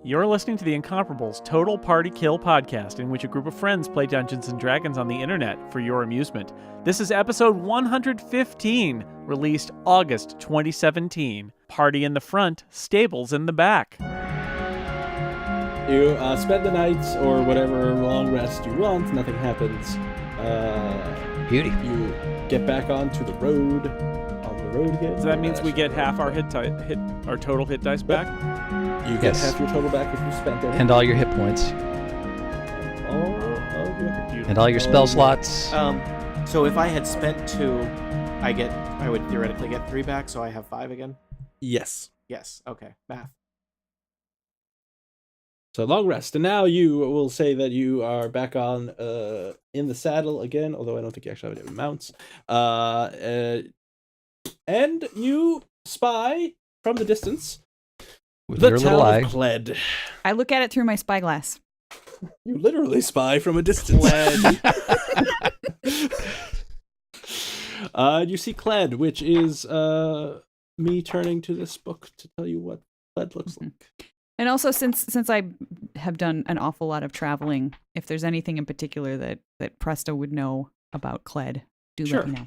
You're listening to the Incomparables Total Party Kill podcast, in which a group of friends play Dungeons & Dragons on the internet for your amusement. This is episode 115, released August 2017. Party in the front, stables in the back. You spend the night or whatever long rest you want, nothing happens. Beauty. You get back onto the road. Again. So that means we get half our our total hit dice back? You get half your total back if you spent it. And all your hit points. And all your spell slots. So if I had spent 2, I would theoretically get 3 back, so I have 5 again? Yes. Yes, okay. Math. So long rest. And now you will say that you are back on in the saddle again, although I don't think you actually have any mounts. And you spy from the distance With the your town little eye. of Kled. I look at it through my spyglass. You literally spy from a distance. You see Cled, which is me turning to this book to tell you what Cled looks like. And also, since I have done an awful lot of traveling, if there's anything in particular that Presta would know about Cled, let me know.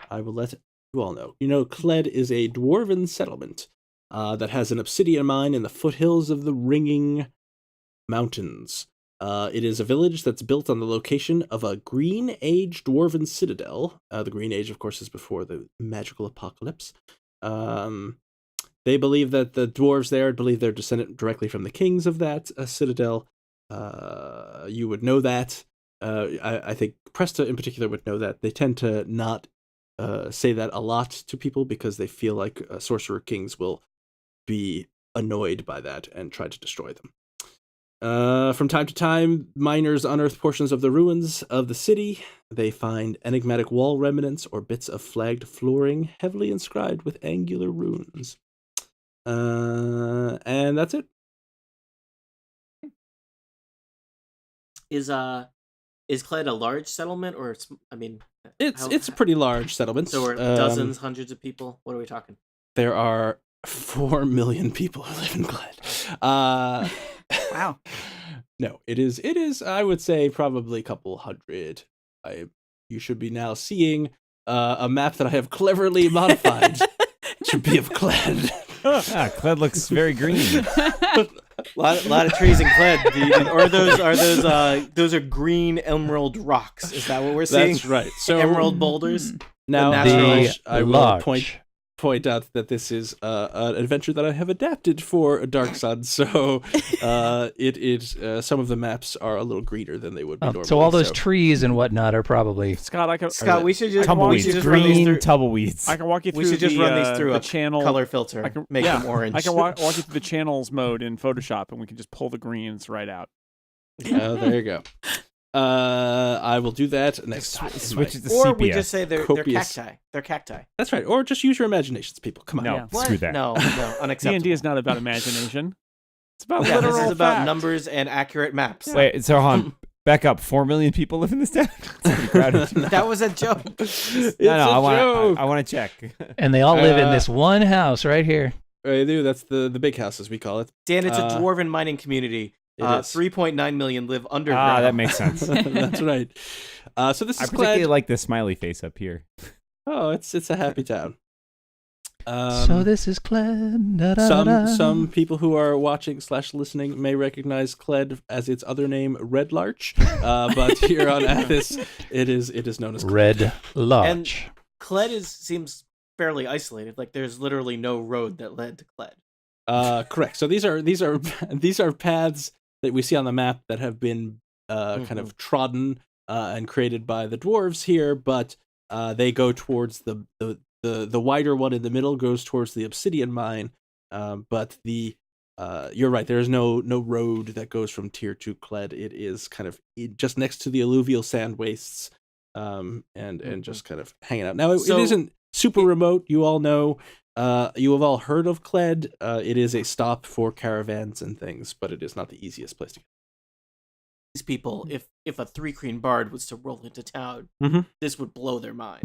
I will let you all know. You know, Cled is a dwarven settlement that has an obsidian mine in the foothills of the Ringing Mountains. It is a village that's built on the location of a Green Age dwarven citadel. The Green Age, of course, is before the magical apocalypse. They believe that the dwarves there believe they're descended directly from the kings of that citadel. You would know that. I think Presta in particular would know that. They tend to not say that a lot to people because they feel like sorcerer kings will be annoyed by that and try to destroy them. From time to time, miners unearth portions of the ruins of the city. They find enigmatic wall remnants or bits of flagged flooring heavily inscribed with angular runes. And that's it. Is Cled a large settlement, or it's a pretty large settlement. So we're dozens, hundreds of people. What are we talking? There are 4 million people who live in Cled. Wow. No, it is. I would say probably a couple hundred. You should be now seeing a map that I have cleverly modified to be of Cled. Cled looks very green. lot of trees in Cled. Or those are green emerald rocks. Is that what we're seeing? That's right. So emerald boulders. Now I will large. point out that this is an adventure that I have adapted for Dark Sun. So it is some of the maps are a little greener than they would be normally. So all those trees and whatnot are probably Scott, we should just tumbleweeds, green tumbleweeds. I can walk you through. We should just run these through the a channel color filter. Make them orange. I can walk you through the channels mode in Photoshop, and we can just pull the greens right out. There you go. I will do that next time. Switch it to or sepia. we just say they're cacti. They're cacti. That's right. Or just use your imaginations, people. Come on. No, What? screw that. No, unacceptable. D&D is not about imagination. It's about This literal is about fact. numbers and accurate maps. Wait, so Han, back up. 4 million people live in this town? It's pretty crowded. That was a joke. I want to check. and they all live in this one house right here. They do. That's the big house, as we call it. Dan, it's a dwarven mining community. It is. 3.9 million live underground. That makes sense. That's right. So this I is particularly Cled. like the smiley face up here. Oh, it's a happy town. So this is Cled. Da-da-da-da. Some people who are watching / listening may recognize Cled as its other name, Red Larch. But here on Athos, it is known as Cled. Red Larch. And Cled seems fairly isolated. Like there's literally no road that led to Cled. Correct. So these are paths that we see on the map that have been kind of trodden and created by the dwarves here, but they go towards the wider one in the middle goes towards the obsidian mine. But you're right. There is no road that goes from Tier to Cled. It is kind of just next to the alluvial sand wastes, and just kind of hanging out. Now it isn't super remote. You all know. You have all heard of Cled. It is a stop for caravans and things, but it is not the easiest place to go. These people, if a 3-Creen bard was to roll into town, this would blow their mind.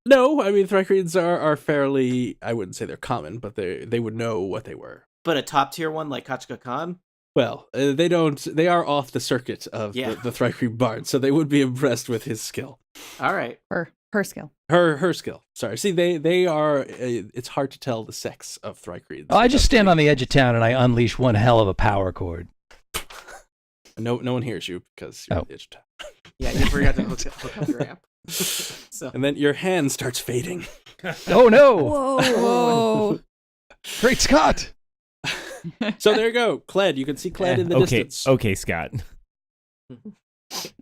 No, I mean, Thrycreans are fairly, I wouldn't say they're common, but they would know what they were. But a top tier one like Kachka Khan? Well, they don't. They are off the circuit of the Thrycreen Bard, so they would be impressed with his skill. All right. Her skill. Her skill. Sorry. See, they are. It's hard to tell the sex of Thrycreens. Oh, I just stand on the edge of town and I unleash one hell of a power cord. No one hears you because you're on the edge of town. Yeah, you forgot to hook up your amp. So. And then your hand starts fading. Oh no! Whoa! Great Scott! So there you go, Cled. You can see Cled in the distance. Okay, Scott.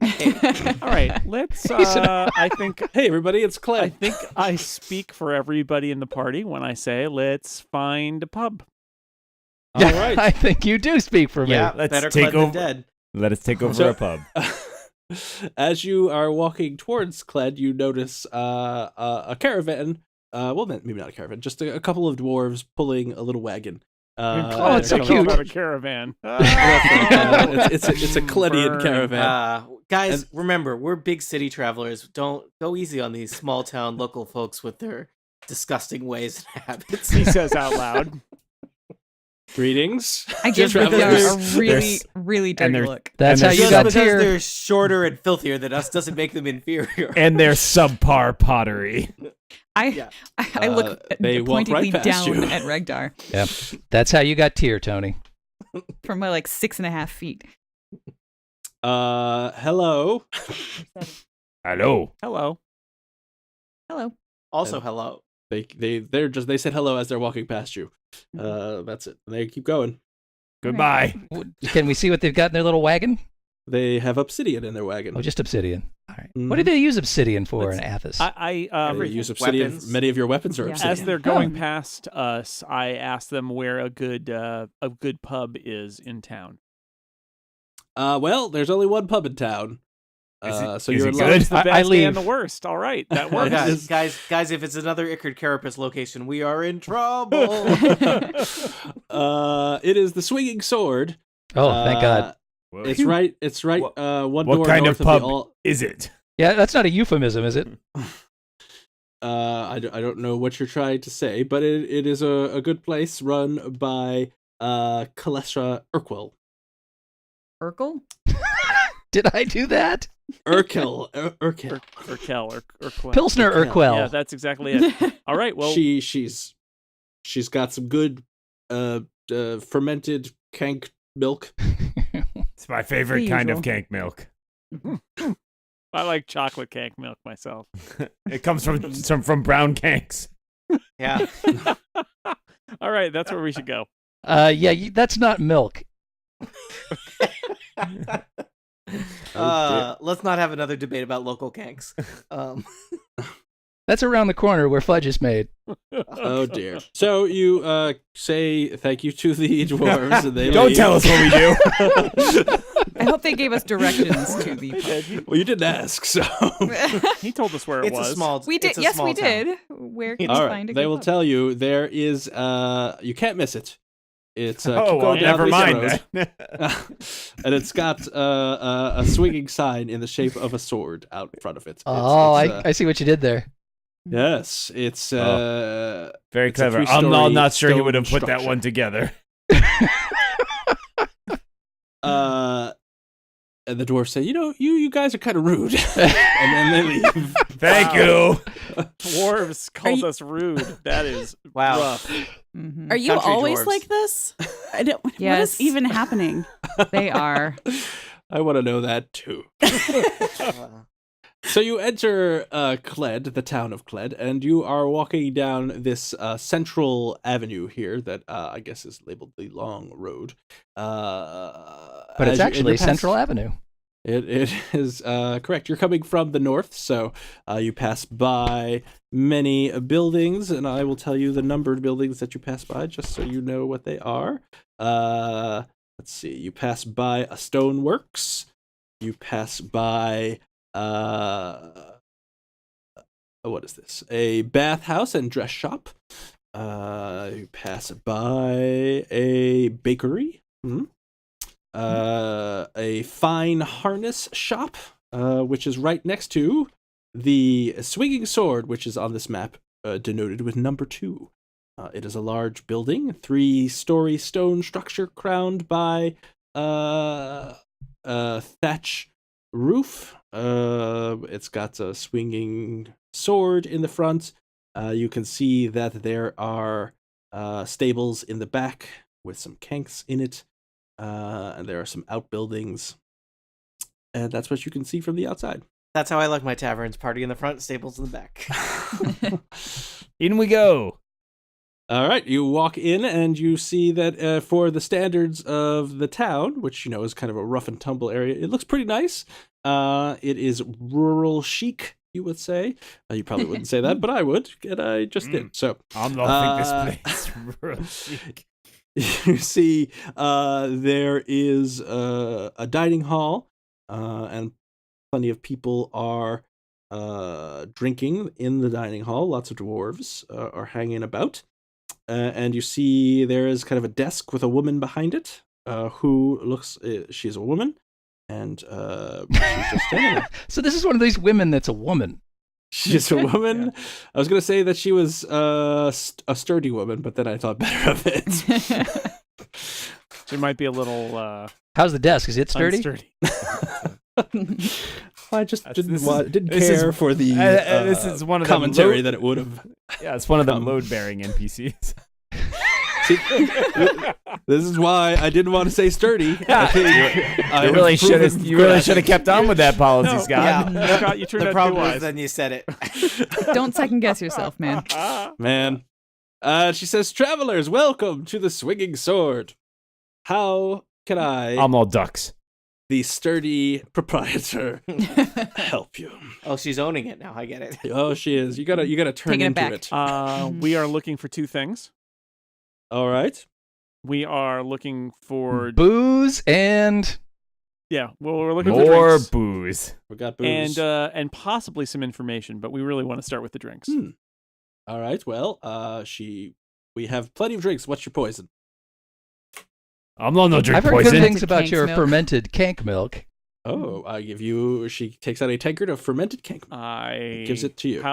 All right, let's. I think. Hey, everybody, it's Cled. I think I speak for everybody in the party when I say let's find a pub. All right. I think you do speak for me. Yeah, Let's better take Cled over. than dead. Let us take over a pub. As you are walking towards Cled, you notice a caravan. Well, maybe not a caravan, just a couple of dwarves pulling a little wagon. Oh, it's so Talking cute. about a caravan. It's a Cledian Burn. caravan. Guys, remember, we're big city travelers. Don't go easy on these small town local folks with their disgusting ways and habits. He says out loud. Greetings. I give Travelers. Rickyar a really, really dirty they're- look. That's And how there's you Just got because tier. they're shorter and filthier than us doesn't make them inferior. And their subpar pottery. I look they walk pointedly right past down you. at Regdar Yep. That's how you got tier, Tony. from my 6.5 feet. Hello. Hello. Hello. Hello. Also, hello. They said hello as they're walking past you. That's it. They keep going. Goodbye. Can we see what they've got in their little wagon? They have obsidian in their wagon. Oh, just obsidian. All right. Mhm. What do they use obsidian for in Athos? They Everything. use obsidian. Weapons. Many of your weapons are Yeah. obsidian. As they're going past us, I ask them where a good pub is in town. Well, there's only one pub in town. So is you're it in good? luck. It's the I best leave. and the worst. All right, that Oh, works. guys, if it's another Ichard Carapace location, we are in trouble. It is the Swinging Sword. Oh, thank God. Whoa. It's right. It's right. What- One what door kind north of pub the all. is it? Yeah, that's not a euphemism, is it? I don't know what you're trying to say, but it is a good place run by Kalestra Urquell. Urkel? Did I do that? Urkel. Urquell. Pilsner Urquell. Urquell. Yeah, that's exactly it. All right, well, she's got some good fermented kank milk. It's my favorite The kind of usual. kank milk. I like chocolate cake milk myself. It comes from brown kanks. Yeah. All right, that's where we should go. That's not milk. Let's not have another debate about local kanks. That's around the corner where fudge is made. Oh dear. So you say thank you to the dwarves, and they Don't leave. tell us what we do. I hope they gave us directions to the pub. Well, you didn't ask, so. He told us where it It's was. a small. We did. it's a Yes, small we town. did. Where can All you right. find a They good will pub? tell you there is. You can't miss it. It's keep Oh, well, going down never this mind road. then. And it's got a swinging sign in the shape of a sword out in front of it. I see what you did there. Yes, it's Very It's a clever. I'm three-story not sure he stone would have put that structure. one together. and the dwarves say, you guys are kind of rude, and then they leave. Thank Wow. you. Dwarves called us rude. That is Wow. rough. Mhm. Are you Country always dwarves. like this? What Yes. is even happening? They are. I want to know that too. So you enter Cled, the town of Cled, and you are walking down this central avenue here that I guess is labeled the Long Road. But it's actually Central Avenue. It is correct. You're coming from the north, so you pass by many buildings, and I will tell you the numbered buildings that you pass by, just so you know what they are. Let's see. You pass by a stoneworks. You pass by what is this? A bathhouse and dress shop. You pass by a bakery. A fine harness shop, which is right next to the swinging sword, which is on this map denoted with number 2. It is a large building, 3-story stone structure crowned by thatch roof. It's got a swinging sword in the front. You can see that there are stables in the back with some kanks in it, and there are some outbuildings. And that's what you can see from the outside. That's how I like my taverns. Party in the front, stables in the back. In we go. All right, you walk in and you see that for the standards of the town, which is kind of a rough and tumble area, it looks pretty nice. It is rural chic, you would say. You probably wouldn't say that, but I would, and I just did. So I'm loving this place. Real chic. You see, there is a dining hall, and plenty of people are drinking in the dining hall. Lots of dwarves are hanging about. And you see there is kind of a desk with a woman behind it, who looks, she's a woman, and she's just standing there. So this is one of these women that's a woman. She's a woman. Yeah. I was going to say that she was a sturdy woman, but then I thought better of it. She might be a little How's the desk? Is it sturdy? unsturdy. I just didn't this is- care for the this is one of the commentary that it would have. Yeah, it's one of the load-bearing NPCs. See, this is why I didn't want to say sturdy. I think I You really have should proven have. You really should have correct. kept on with that policy, No, Scott. Yeah. Scott, you turned The out problem too is wise. then you said it. Don't second guess yourself, man. Man. She says, "Travelers, welcome to the Swinging Sword. How can I, I'm all ducks. the sturdy proprietor, help you?" Oh, she's owning it now. I get it. Oh, she is. You gotta turn Taking it into back. it. We are looking for two things. All right. We are looking for Booze and we're looking for More drinks booze. We got booze. and possibly some information, but we really want to start with the drinks. All right. Well, we have plenty of drinks. What's your poison? I'm not no drink I've heard poison. good things about Kank's your milk. fermented kank milk. Oh, I give you. She takes out a tankard of fermented kank. Gives it to you.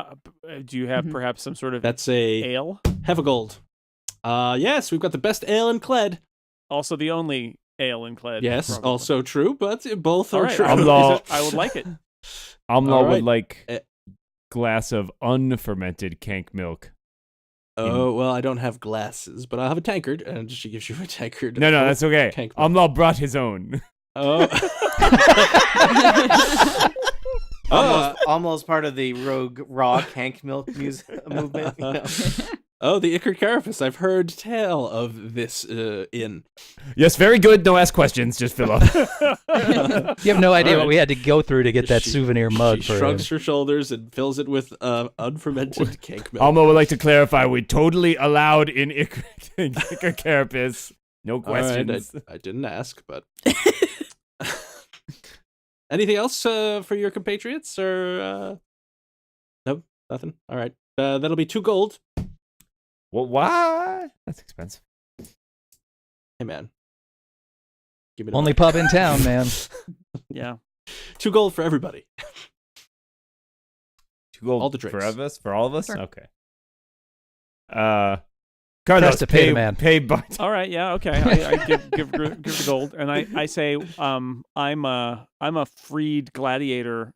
Do you have Mhm. perhaps some sort of That's a ale? Hefegold. Yes, we've got the best ale in Cled. Also the only ale in Kled. Yes, probably. also true, but both All are right, true. I would like it. Amla All right. would like Eh. glass of unfermented kank milk. Oh, well, I don't have glasses, but I'll have a tankard, and she gives you a tankard. No, of that's okay. kank milk. Amla brought his own. Oh. Almost part of the rogue raw kank milk movement. You know? Oh, the Icar Carapace. I've heard tell of this inn. Yes, very good. Don't ask questions. Just fill up. You have no idea what we had to go through to get that She- souvenir mug She for him. shrugs her shoulders and fills it with unfermented cake milk. Alma would like to clarify we totally allowed in Icar Carapace. No All right, questions. I didn't ask, but anything else for your compatriots or no, nothing. All right, that'll be 2 gold. Well, why? That's expensive. Hey man, give me Only pub in town, man. Yeah. 2 gold for everybody. 2 gold All the drinks. for all of us. Sure. Okay. Carlos, to pay the man. Pay but All right. Yeah. Okay. I give the gold, and I say I'm a freed gladiator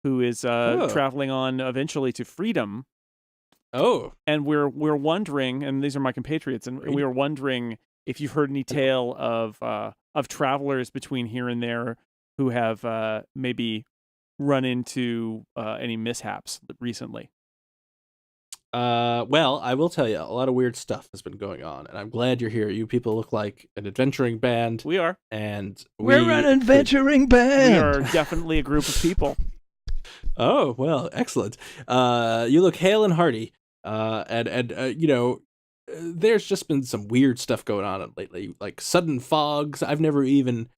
who is traveling on eventually to freedom, Oh, and we're wondering, and these are my compatriots, and we are wondering if you've heard any tale of travelers between here and there who have maybe run into any mishaps recently. well, I will tell you, a lot of weird stuff has been going on, and I'm glad you're here. You people look like an adventuring band, We are. and We're an adventuring We band. are definitely a group of people. Oh, well, excellent. You look hale and hearty. And there's just been some weird stuff going on lately, like sudden fogs. I've never even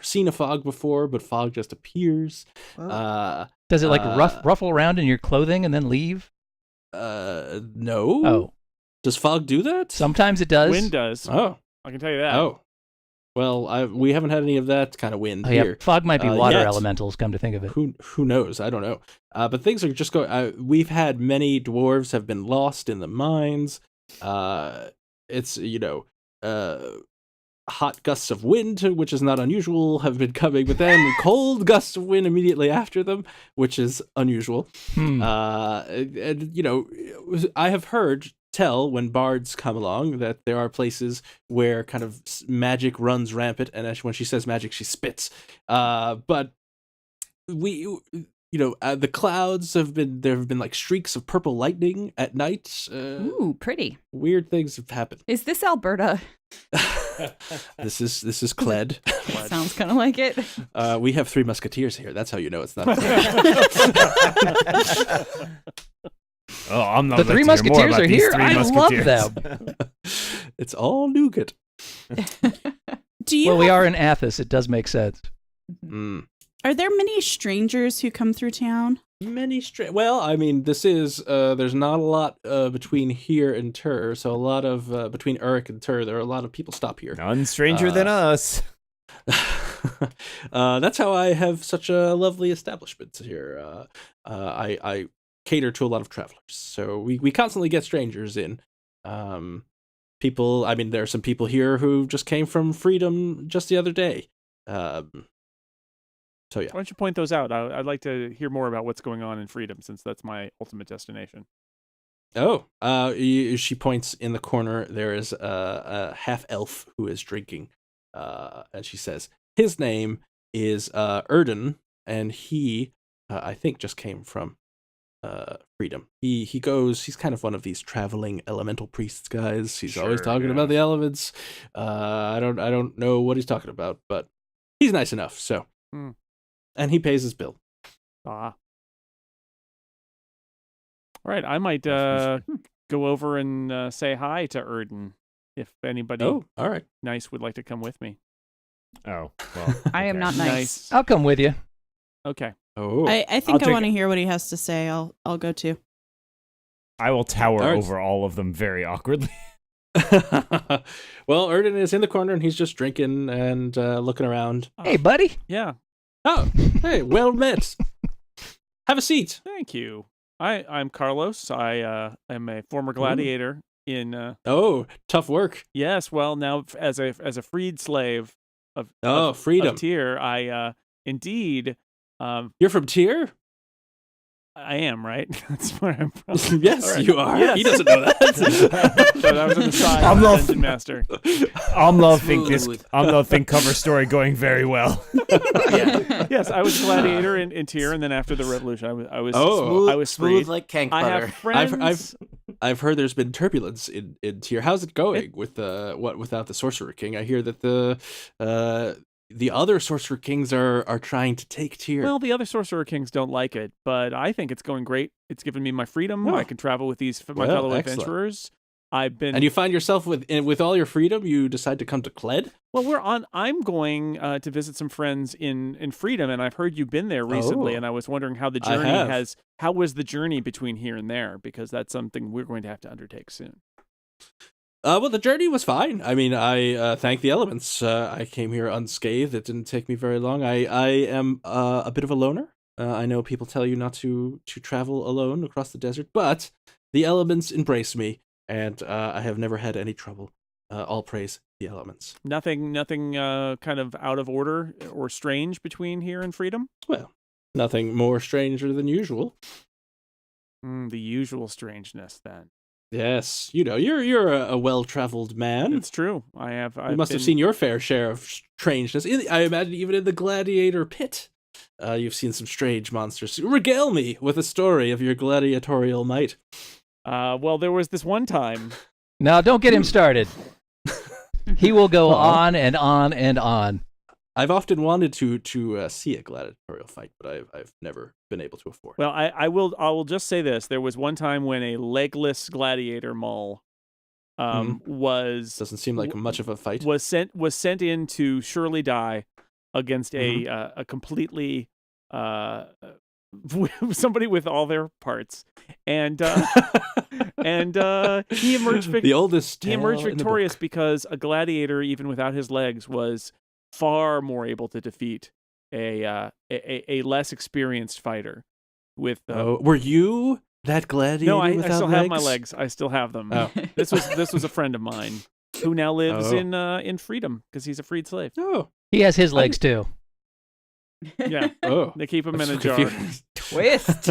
seen a fog before, but fog just appears. Does it like ruffle around in your clothing and then leave? No. Oh, Does fog do that? sometimes it does. Wind does. Oh. I can tell you that. Oh. Well, we haven't had any of that kind of wind Oh, yeah, here. fog might be water yet. elementals. Come to think of it. Who knows? I don't know. But things are just going. We've had many dwarves have been lost in the mines. It's hot gusts of wind, which is not unusual, have been coming, but then cold gusts of wind immediately after them, which is unusual. And I have heard tell when bards come along that there are places where kind of magic runs rampant, and when she says magic, she spits. But the clouds there have been like streaks of purple lightning at night. Ooh, pretty. Weird things have happened. Is this Alberta? This is Cled. Sounds kind of like it. We have 3 musketeers here. That's how you know it's not. Oh, I'm not. The 3 musketeers are here. I love them. It's all nougat. Do we are in Athos. It does make sense. Are there many strangers who come through town? Well, I mean, this is there's not a lot between here and Tur, so a lot of between Uruk and Tur, there are a lot of people stop here. None stranger than us. That's how I have such a lovely establishment here. I cater to a lot of travelers, so we constantly get strangers in. People, I mean, there are some people here who just came from Freedom just the other day. So yeah. Why don't you point those out? I'd like to hear more about what's going on in Freedom, since that's my ultimate destination. Oh, she points in the corner. There is a half elf who is drinking, and she says his name is Herdin, and he, I think, just came from Freedom. He's kind of one of these traveling elemental priests guys. He's always talking about the elements. I don't know what he's talking about, but he's nice enough. So. And he pays his bill. All right, I might go over and say hi to Herdin if anybody all right. nice would like to come with me. Oh, well. I am not nice. I'll come with you. Okay. Oh, I think I want to hear what he has to say. I'll go too. I will tower over all of them very awkwardly. Well, Herdin is in the corner and he's just drinking and looking around. Hey, buddy. Yeah. Oh, hey, well met. Have a seat. Thank you. I'm Carlos. I am a former gladiator in. Tough work. Yes. Well, now as a freed slave of freedom. of Tyr, I indeed. You're from Tyr? I am, right? That's where I'm from. Yes, right. You are. Yes. He doesn't know that. But I was on the side I'm of not- the Dungeon Master. I'm loving cover story going very well. Yeah. Yes, I was a gladiator in Tyr, and then after the revolution, I was Smooth freed. like cank I butter. have friends. I've heard there's been turbulence in Tyr. How's it going without the Sorcerer King? I hear that the other Sorcerer Kings are trying to take Tyr. Well, the other Sorcerer Kings don't like it, but I think it's going great. It's given me my freedom. Oh. I can travel with my fellow excellent. adventurers. And you find yourself with all your freedom, you decide to come to Cled? Well, I'm going to visit some friends in Freedom, and I've heard you've been there recently, and I was wondering how the journey how was the journey between here and there, because that's something we're going to have to undertake soon. Well, the journey was fine. I mean, I thank the elements. I came here unscathed. It didn't take me very long. I am a bit of a loner. I know people tell you not to travel alone across the desert, but the elements embrace me, and I have never had any trouble. All praise the elements. Nothing kind of out of order or strange between here and Freedom? Well, nothing more stranger than usual. The usual strangeness, then. Yes, you're a well-traveled man. It's true. You must have seen your fair share of strangeness. I imagine even in the gladiator pit, you've seen some strange monsters. Regale me with a story of your gladiatorial might. Well, there was this one time. Now, don't get him started. He will go on and on and on. I've often wanted to see a gladiatorial fight, but I've never been able to afford. Well, I will just say this: there was one time when a legless gladiator mole doesn't seem like much of a fight. Was sent in to surely die against a completely somebody with all their parts, and he emerged the oldest. He emerged victorious because a gladiator, even without his legs, was far more able to defeat a less experienced fighter. With were you That gladiator No, I without still legs? have my legs. I still have them. Oh. This was a friend of mine who now lives Oh. in freedom because he's a freed slave. Oh. He has his legs too. Yeah, Oh. they keep him I'm in a so jar. confused. Twist.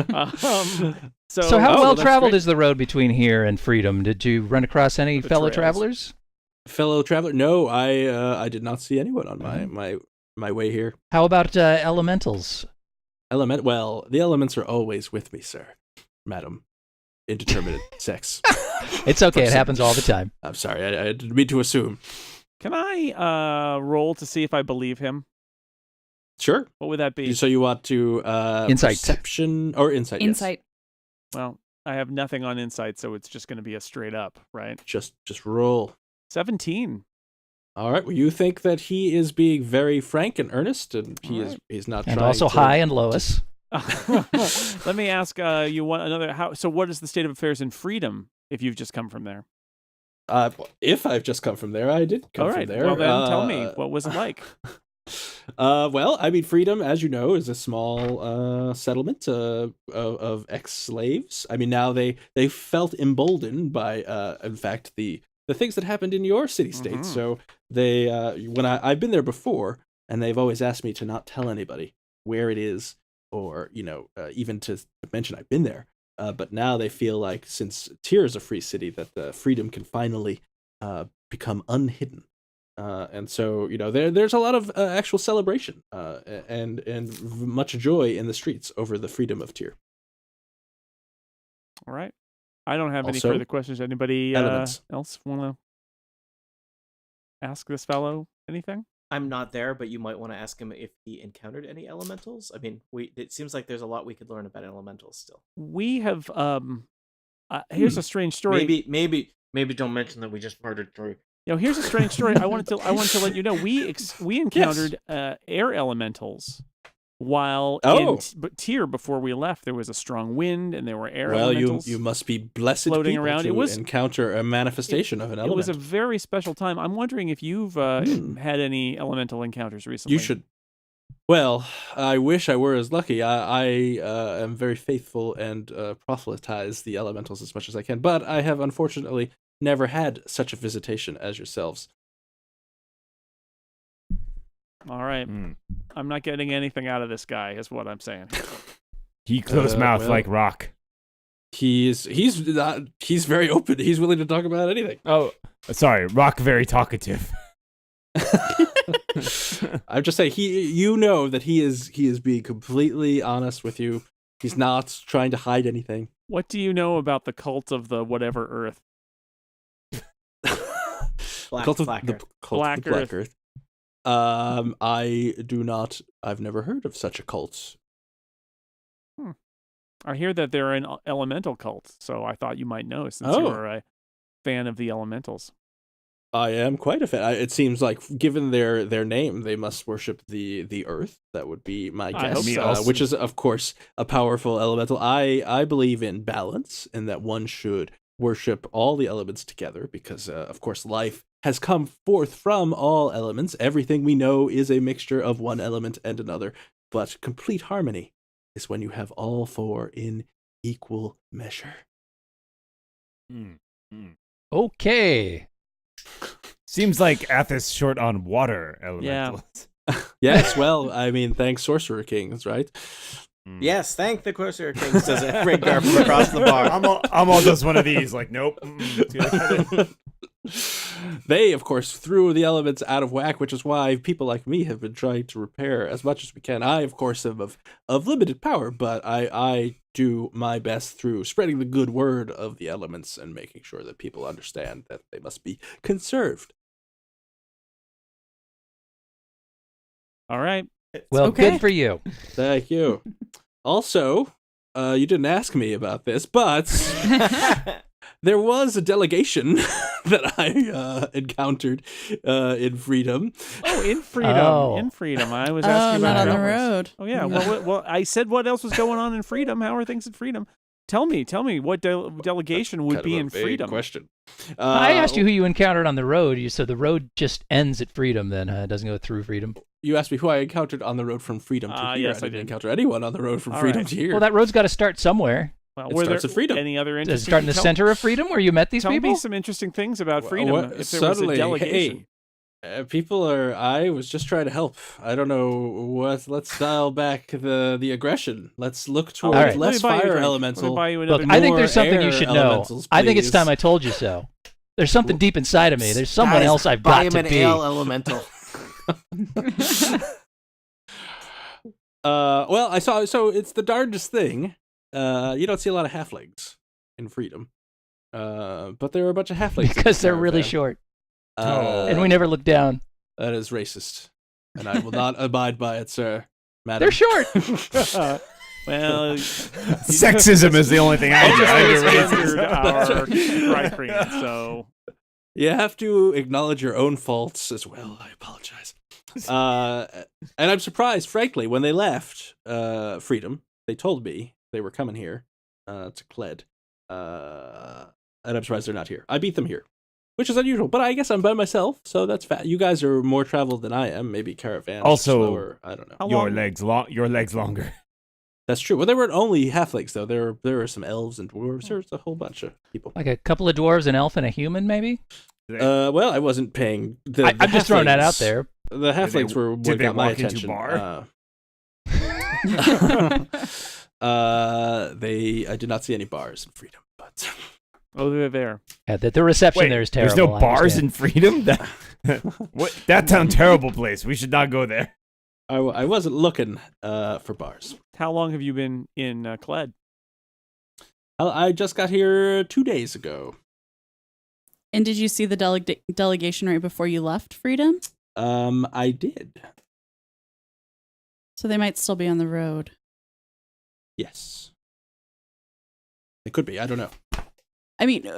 So how Oh, well that's traveled great. is the road between here and Freedom? Did you run across any The fellow trails. travelers? Fellow traveler? No, I did not see anyone on my way here. How about elementals? Well, the elements are always with me, sir, madam. Indeterminate sex. It's okay. It Person. happens all the time. I'm sorry, I didn't mean to assume. Can I roll to see if I believe him? Sure. What would that be? So you want to Insight. perception or insight? Insight. Well, I have nothing on insight, so it's just going to be a straight up, right? Yes. Just roll. 17. All right. Well, you think that he is being very frank and earnest, and he's not And trying also to, High and Lois. Let me ask you one another. So what is the state of affairs in freedom if you've just come from there? If I've just come from there, I did come All right. from there. Well, then tell me, what was it like? Well, I mean, Freedom, as you know, is a small settlement of ex-slaves. I mean, now they felt emboldened by, in fact, the things that happened in your city-state. Mhm. So they, when I've been there before, and they've always asked me to not tell anybody where it is, or even to mention I've been there. But now they feel like, since Tyr is a free city, that the Freedom can finally become unhidden. And so, there's a lot of actual celebration and much joy in the streets over the freedom of Tyr. All right. I don't have any Also, further questions. Anybody elements. else want to ask this fellow anything? I'm not there, but you might want to ask him if he encountered any elementals. I mean, it seems like there's a lot we could learn about elementals still. We have here's a strange story. Maybe don't mention that we just murdered Drew. Here's a strange story. I wanted to let you know we encountered air elementals while in Tyr before we left. There was a strong wind and there were air elementals. You must be blessed floating people around. to It was encounter a manifestation of an element. It was a very special time. I'm wondering if you've had any elemental encounters recently. You should. Well, I wish I were as lucky. I am very faithful and proselytize the elementals as much as I can, but I have unfortunately never had such a visitation as yourselves. All right. I'm not getting anything out of this guy, is what I'm saying. He close mouth well, like rock. He's very open. He's willing to talk about anything. Oh, sorry, rock very talkative. I'm just saying you know that he is being completely honest with you. He's not trying to hide anything. What do you know about the cult of the whatever Earth? Black Earth. I do not. I've never heard of such a cult. I hear that they're an elemental cult, so I thought you might know since you're a fan of the elementals. I am quite a fan. It seems like, given their name, they must worship the earth. That would be my I hope guess. so. Which is, of course, a powerful elemental. I believe in balance, and that one should worship all the elements together, because, of course, life has come forth from all elements. Everything we know is a mixture of one element and another. But complete harmony is when you have all four in equal measure. Okay. Seems like Athos short on water elementals. Yes, well, I mean, thanks Sorcerer Kings, right? Yes, thank the Sorcerer King, says Rhaegar from across the bar. I'm all just one of these. Like, nope. They, of course, threw the elements out of whack, which is why people like me have been trying to repair as much as we can. I, of course, am of limited power, but I do my best through spreading the good word of the elements and making sure that people understand that they must be conserved. All right. Well, Okay. good for you. Thank you. Also, you didn't ask me about this, but there was a delegation that I encountered in Freedom. Oh, in freedom. Oh. In freedom. I was asking not about on the travelers. road. Oh, yeah. Well, I said what else was going on in freedom. How are things in freedom? Tell me what delegation would Kind be of a in vague freedom? question. I asked you who you encountered on the road. You said the road just ends at Freedom, then it doesn't go through Freedom. You asked me who I encountered on the road from Freedom to here. Yes, I I didn't did. encounter anyone on the road from All Freedom right. to here. Well, that road's got to start somewhere. Well, It were starts there at freedom. any other Does it interesting? start in the tell- center of freedom where you met these Tell people? me some interesting things about freedom. What- If there was a suddenly, delegation. Hey, I was just trying to help. I don't know what. Let's dial back the aggression. Let's look toward All right. less Let me buy you a fire drink. elemental. Let me buy you Look, another I think more there's something you air should know. elementals, I think it's please. time I told you so. There's something deep inside of me. There's someone Guys, else I've buy got him to an be. ale elemental. Well, I saw. So it's the darndest thing. You don't see a lot of halflings in freedom. But there are a bunch of halflings in Because this they're really caravan. short. Uh, And we never look down. That is racist, and I will not abide by it, sir. Madam. They're short. Well, Sexism is the only thing I answered our dry cream, so You have to acknowledge your own faults as well. I apologize. And I'm surprised, frankly, when they left Freedom, they told me they were coming here to Cled. And I'm surprised they're not here. I beat them here, which is unusual, but I guess I'm by myself, so that's fat. You guys are more traveled than I am. Maybe caravans Also- are slower. I don't know. How Your long- legs longer. That's true. Well, there weren't only halflings, though. There were some elves and dwarves. There's a whole bunch of people. Like a couple of dwarves, an elf, and a human, maybe? Well, I wasn't paying. I'm just throwing that out halflings- there. The halflings were did what they got my walk into attention. bar? I did not see any bars in Freedom, but oh, they're there. Yeah, the reception Wait, there is terrible. there's no I bars understand. in Freedom? What? That sounds terrible place. We should not go there. I wasn't looking for bars. How long have you been in Cled? I just got here 2 days ago. And did you see the delegation right before you left Freedom? I did. So they might still be on the road. Yes. It could be. I don't know. I mean,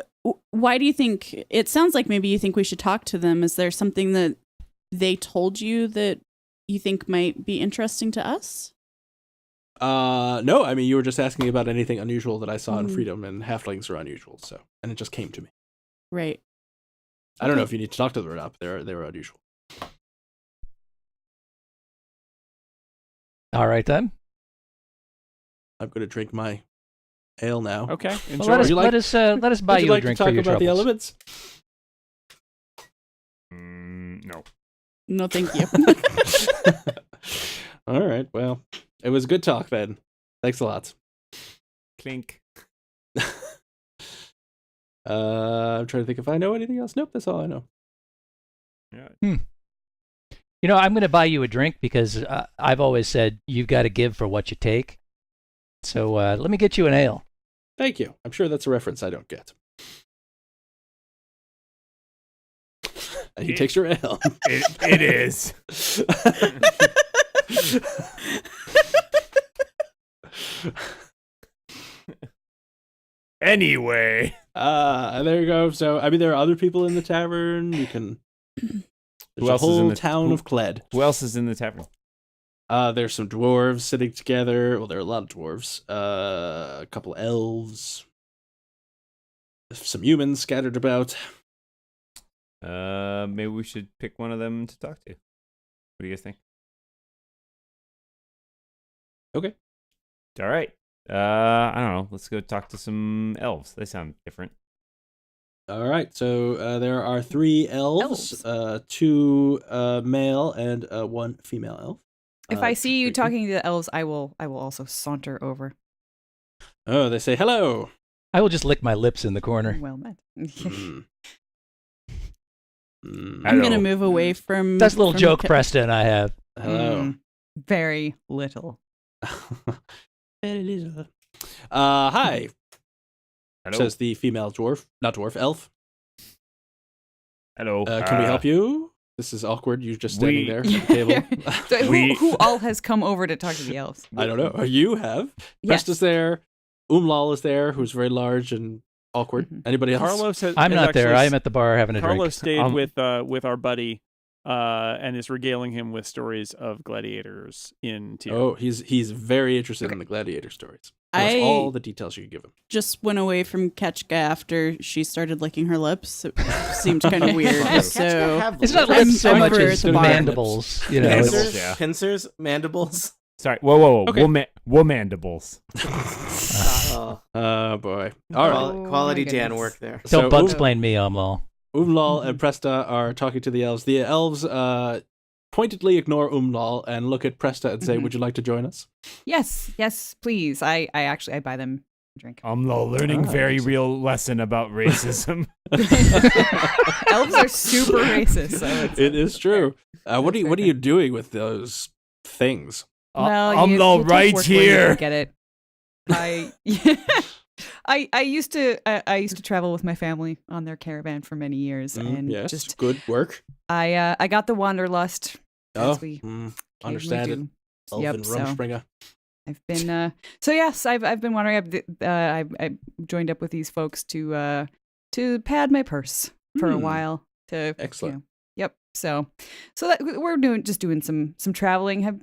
why do you think, it sounds like maybe you think we should talk to them. Is there something that they told you that you think might be interesting to us? No, I mean, you were just asking about anything unusual that I saw in Mhm. Freedom, and halflings are unusual, so, and it just came to me. Right. I don't know Okay. if you need to talk to them or not, but they were unusual. All right, then. I'm going to drink my ale now. Okay, Well, enjoy. let us, Would you like- let us buy Would you you a like to drink talk for your about the troubles. elements? No. No, thank you. All right. Well, it was good talk then. Thanks a lot. Clink. I'm trying to think if I know anything else. Nope, that's all I know. Yeah. You know, I'm going to buy you a drink because I've always said you've got to give for what you take. So let me get you an ale. Thank you. I'm sure that's a reference I don't get. And he takes your ale. It is. Anyway. There you go. So, I mean, there are other people in the tavern. You can. There's a else is in whole the- town who- of Cled. Who else is in the tavern? There's some dwarves sitting together. Well, there are a lot of dwarves. A couple elves. Some humans scattered about. Maybe we should pick one of them to talk to. What do you guys think? Okay. All right. I don't know. Let's go talk to some elves. They sound different. All right. So there are 3 elves, 2 male and 1 female elf. If I see you very good. talking to the elves, I will also saunter over. Oh, they say hello. I will just lick my lips in the corner. Well met. Mm. Mm. I'm going to Hello. move away from... That's a little from joke, Preston, I have. Hello. Mm, very little. Hi, Hello. says the female dwarf. Not dwarf, elf. Hello. Can we help you? This is awkward. You're just standing we- there at the table. So We- who all has come over to talk to the elves? I don't know. You have. Yes. Presta's there. Umlal is there, who's very large and awkward. Mhm. Anybody else? Carlos has. I'm has not there. actually I am at the bar having a Carlos drink. stayed with our buddy, and is regaling him with stories of gladiators in Tyr. Oh, he's very interested in Okay. the gladiator stories. That's I all the details you can give him. just went away from Ketchka after she started licking her lips. It seemed kind of weird. So It's not I'm lips so much over as at the bar. mandibles. You know, Mandibles, it's- yeah. Pincers, mandibles. Sorry. Whoa. Okay. Womandibles. Oh, boy. All right. Oh, quality my Dan goodness. work there. Don't So bug-splain me, Umlal. Umlal and Presta are talking to the elves. The elves pointedly ignore Umlal and look at Presta and say, Mhm. "Would you like to join us?" Yes, please. I actually buy them a drink. I'm learning Ah, very excellent. real lesson about racism. Elves are super racist. So It is true. What are you doing with those things? Well, I'm you take right work where you here. can get it. I used to travel with my family on their caravan for many years, and Yes, just good work. I got the wanderlust. As we Understand it. occasionally do. Elven Yep, so Rumspringer. I've been so yes, I've been wondering. I joined up with these folks to pad my purse for a while. To Excellent. Yep. So that we're doing some traveling.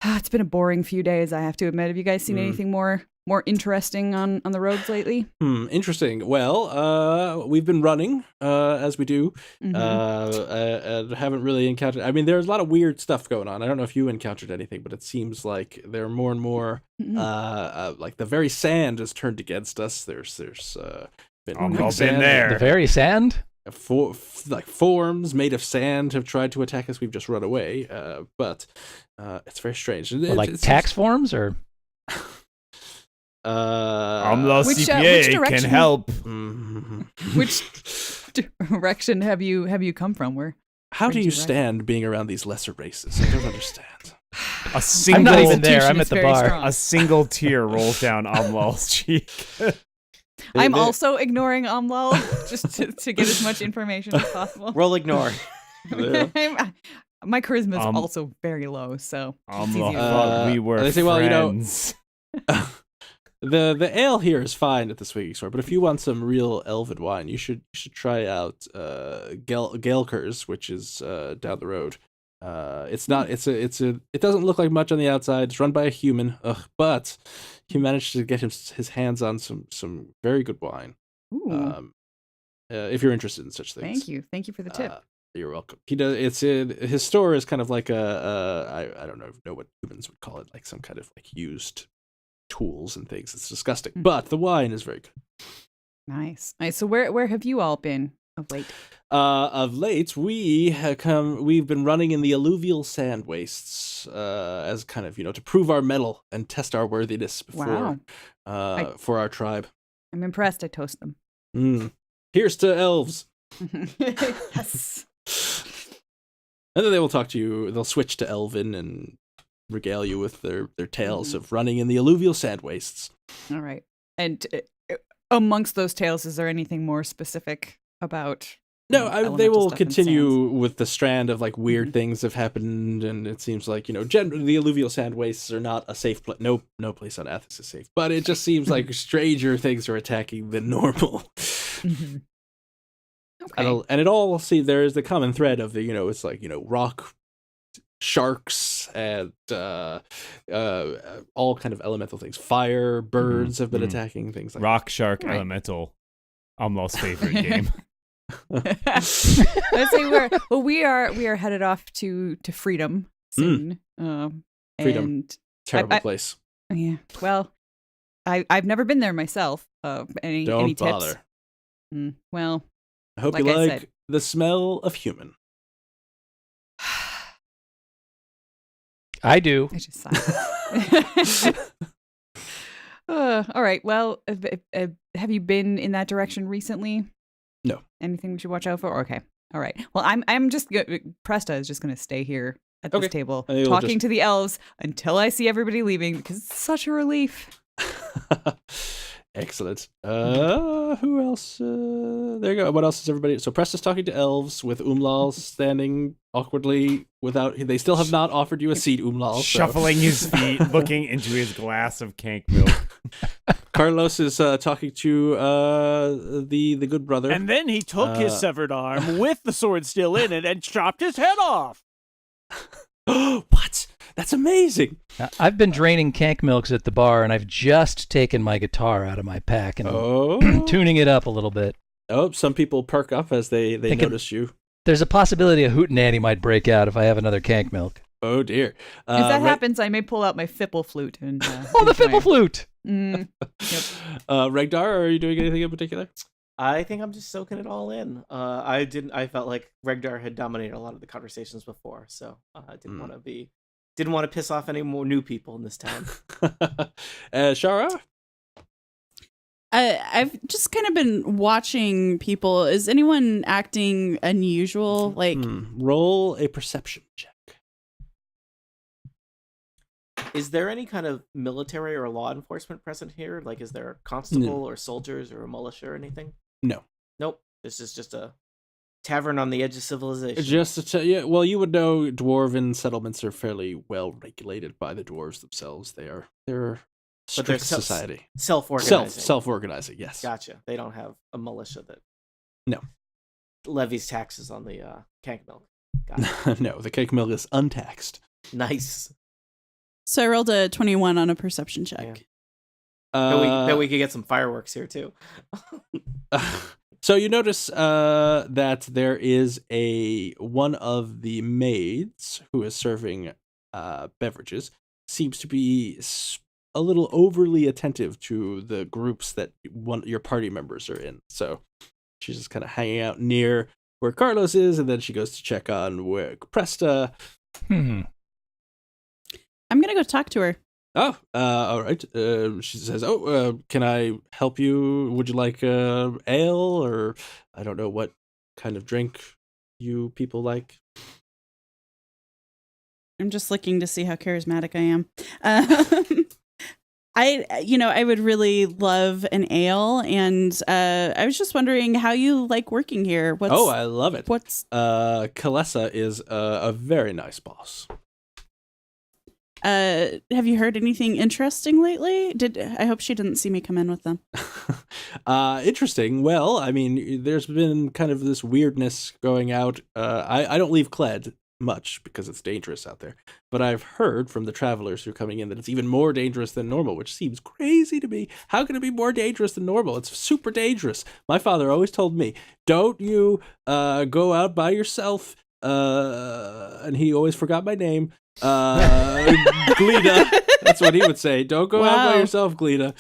It's been a boring few days, I have to admit. Have you guys seen anything more interesting on the roads lately? Interesting. Well, we've been running, as we do, Mhm. and haven't really encountered. I mean, there's a lot of weird stuff going on. I don't know if you encountered anything, but it seems like there are more and more. Like the very sand has turned against us. There's been I've quicksand. been there. The very sand? Forms made of sand have tried to attack us. We've just run away, but it's very strange. Or like tax forms, or Which Which CPA can direction? help. Which direction have you come from? How do Where'd you you reckon? stand being around these lesser races? I don't understand. A single, I'm not even there. Constitution I'm is at the very bar. strong. a single tear rolls down Amlal's cheek. I'm They- also ignoring Umlal just to get as much information as possible. Roll ignore. Yeah. My charisma is Um, also very low, so it's Amlal easy. thought we were they say, well, you know, friends. The ale here is fine at the swinging store, but if you want some real elven wine, you should try out Gaelker's, which is down the road. It doesn't look like much on the outside. It's run by a human, but he managed to get his hands on some very good wine. Ooh, If you're interested in such things, thank you for the tip. you're welcome. He does. His store is kind of like I don't know what humans would call it, like some kind of like used tools and things. It's disgusting, but the wine is very good. Nice. So where have you all been of late? Of late, we've been running in the alluvial sand wastes, as kind of, to prove our mettle and test our worthiness before, Wow. for our tribe. I'm impressed. I toast them. Here's to elves. Yes. And then they will talk to you. They'll switch to Elven and regale you with their tales of running in the alluvial sand wastes. All right. And amongst those tales, is there anything more specific about? No, they elemental will stuff in continue sands? with the strand of like weird things have happened, and it seems like generally the alluvial sand wastes are not a safe place. No place on Athens is safe, but it just seems like stranger things are attacking than normal. Mhm. Okay. And it all there is the common thread of the it's like rock sharks and all kind of elemental things. Fire, birds have been attacking things like Rock, shark, Right. elemental. Amlal's favorite game. Let's say we are headed off to freedom soon. Freedom. And terrible I- place. yeah. Well, I've never been there myself. Any Don't tips? bother. Well, I hope like you I like said. the smell of human. I do. I just sighed. All right. Well, have you been in that direction recently? No. Anything we should watch out for? Okay. All right. Well, I'm just Presta is just going to stay here at this Okay. table And you'll talking just- to the elves until I see everybody leaving because it's such a relief. Excellent. Who else? There you go. What else is everybody? So Presta's talking to elves with Umlal standing awkwardly without. They still have not offered you a seat, Umlal. so- Shuffling his feet, looking into his glass of cank milk. Carlos is talking to the good brother. And then he took his severed arm with the sword still in it and chopped his head off. What? That's amazing. I've been draining cank milks at the bar, and I've just taken my guitar out of my pack and tuning it up a little bit. Some people perk up as they Thinking- notice you. There's a possibility a hootenanny might break out if I have another cank milk. Oh dear. If that happens, I may pull out my fipple flute and. The fipple flute. Yep. Regdar, are you doing anything in particular? I think I'm just soaking it all in. I felt like Regdar had dominated a lot of the conversations before, so I didn't want to piss off any more new people in this town. Shara? I've just kind of been watching people. Is anyone acting unusual? Like, Roll a perception check. Is there any kind of military or law enforcement present here? Like, is there a constable or soldiers or a militia or anything? No. Nope. This is just a tavern on the edge of civilization. Just to tell you, well, you would know dwarven settlements are fairly well regulated by the dwarves themselves. They're strict society. Self-organizing. Self-organizing, yes. Gotcha. They don't have a militia that No. levies taxes on the cake milk. Got it. No, the cake milk is untaxed. Nice. so I rolled a 21 on a perception check. Bet we could get some fireworks here too. So you notice that there is one of the maids who is serving beverages seems to be a little overly attentive to the groups that your party members are in. So she's just kind of hanging out near where Carlos is, and then she goes to check on where Presta. I'm gonna go talk to her. Oh, all right. She says, can I help you? Would you like ale, or I don't know what kind of drink you people like? I'm just looking to see how charismatic I am. I would really love an ale, and I was just wondering how you like working here. I love it. Kalessa is a very nice boss. Have you heard anything interesting lately? I hope she didn't see me come in with them. Interesting. Well, I mean, there's been kind of this weirdness going out. I don't leave Cled much because it's dangerous out there, but I've heard from the travelers who are coming in that it's even more dangerous than normal, which seems crazy to me. How can it be more dangerous than normal? It's super dangerous. My father always told me, don't you go out by yourself, and he always forgot my name. Glida. That's what he would say. Don't go out by yourself, Glida,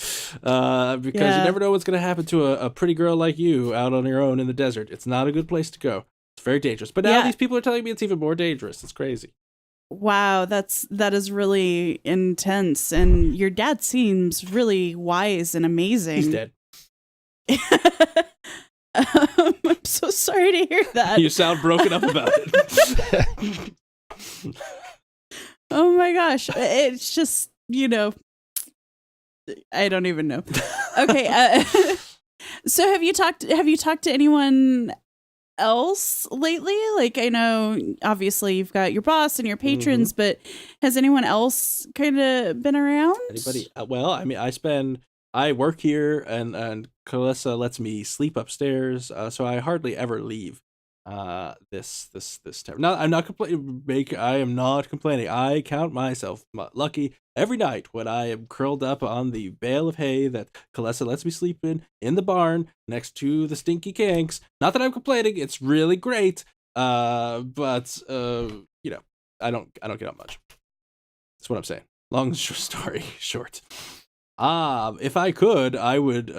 because you never know what's going to happen to a pretty girl like you out on your own in the desert. It's not a good place to go. It's very dangerous. But now these people are telling me it's even more dangerous. It's crazy. Wow, that is really intense. And your dad seems really wise and amazing. He's dead. I'm so sorry to hear that. You sound broken up about it. Oh my gosh. It's just, I don't even know. Okay. So have you talked to anyone else lately? Like, I know obviously you've got your boss and your patrons, but has anyone else kind of been around? Anybody? Well, I mean, I work here, and Kalessa lets me sleep upstairs, so I hardly ever leave. This tavern. No, I'm not complaining. I am not complaining. I count myself lucky every night when I am curled up on the bale of hay that Kalessa lets me sleep in the barn next to the stinky kanks. Not that I'm complaining. It's really great. But I don't get up much. That's what I'm saying. Long story short. If I could, I would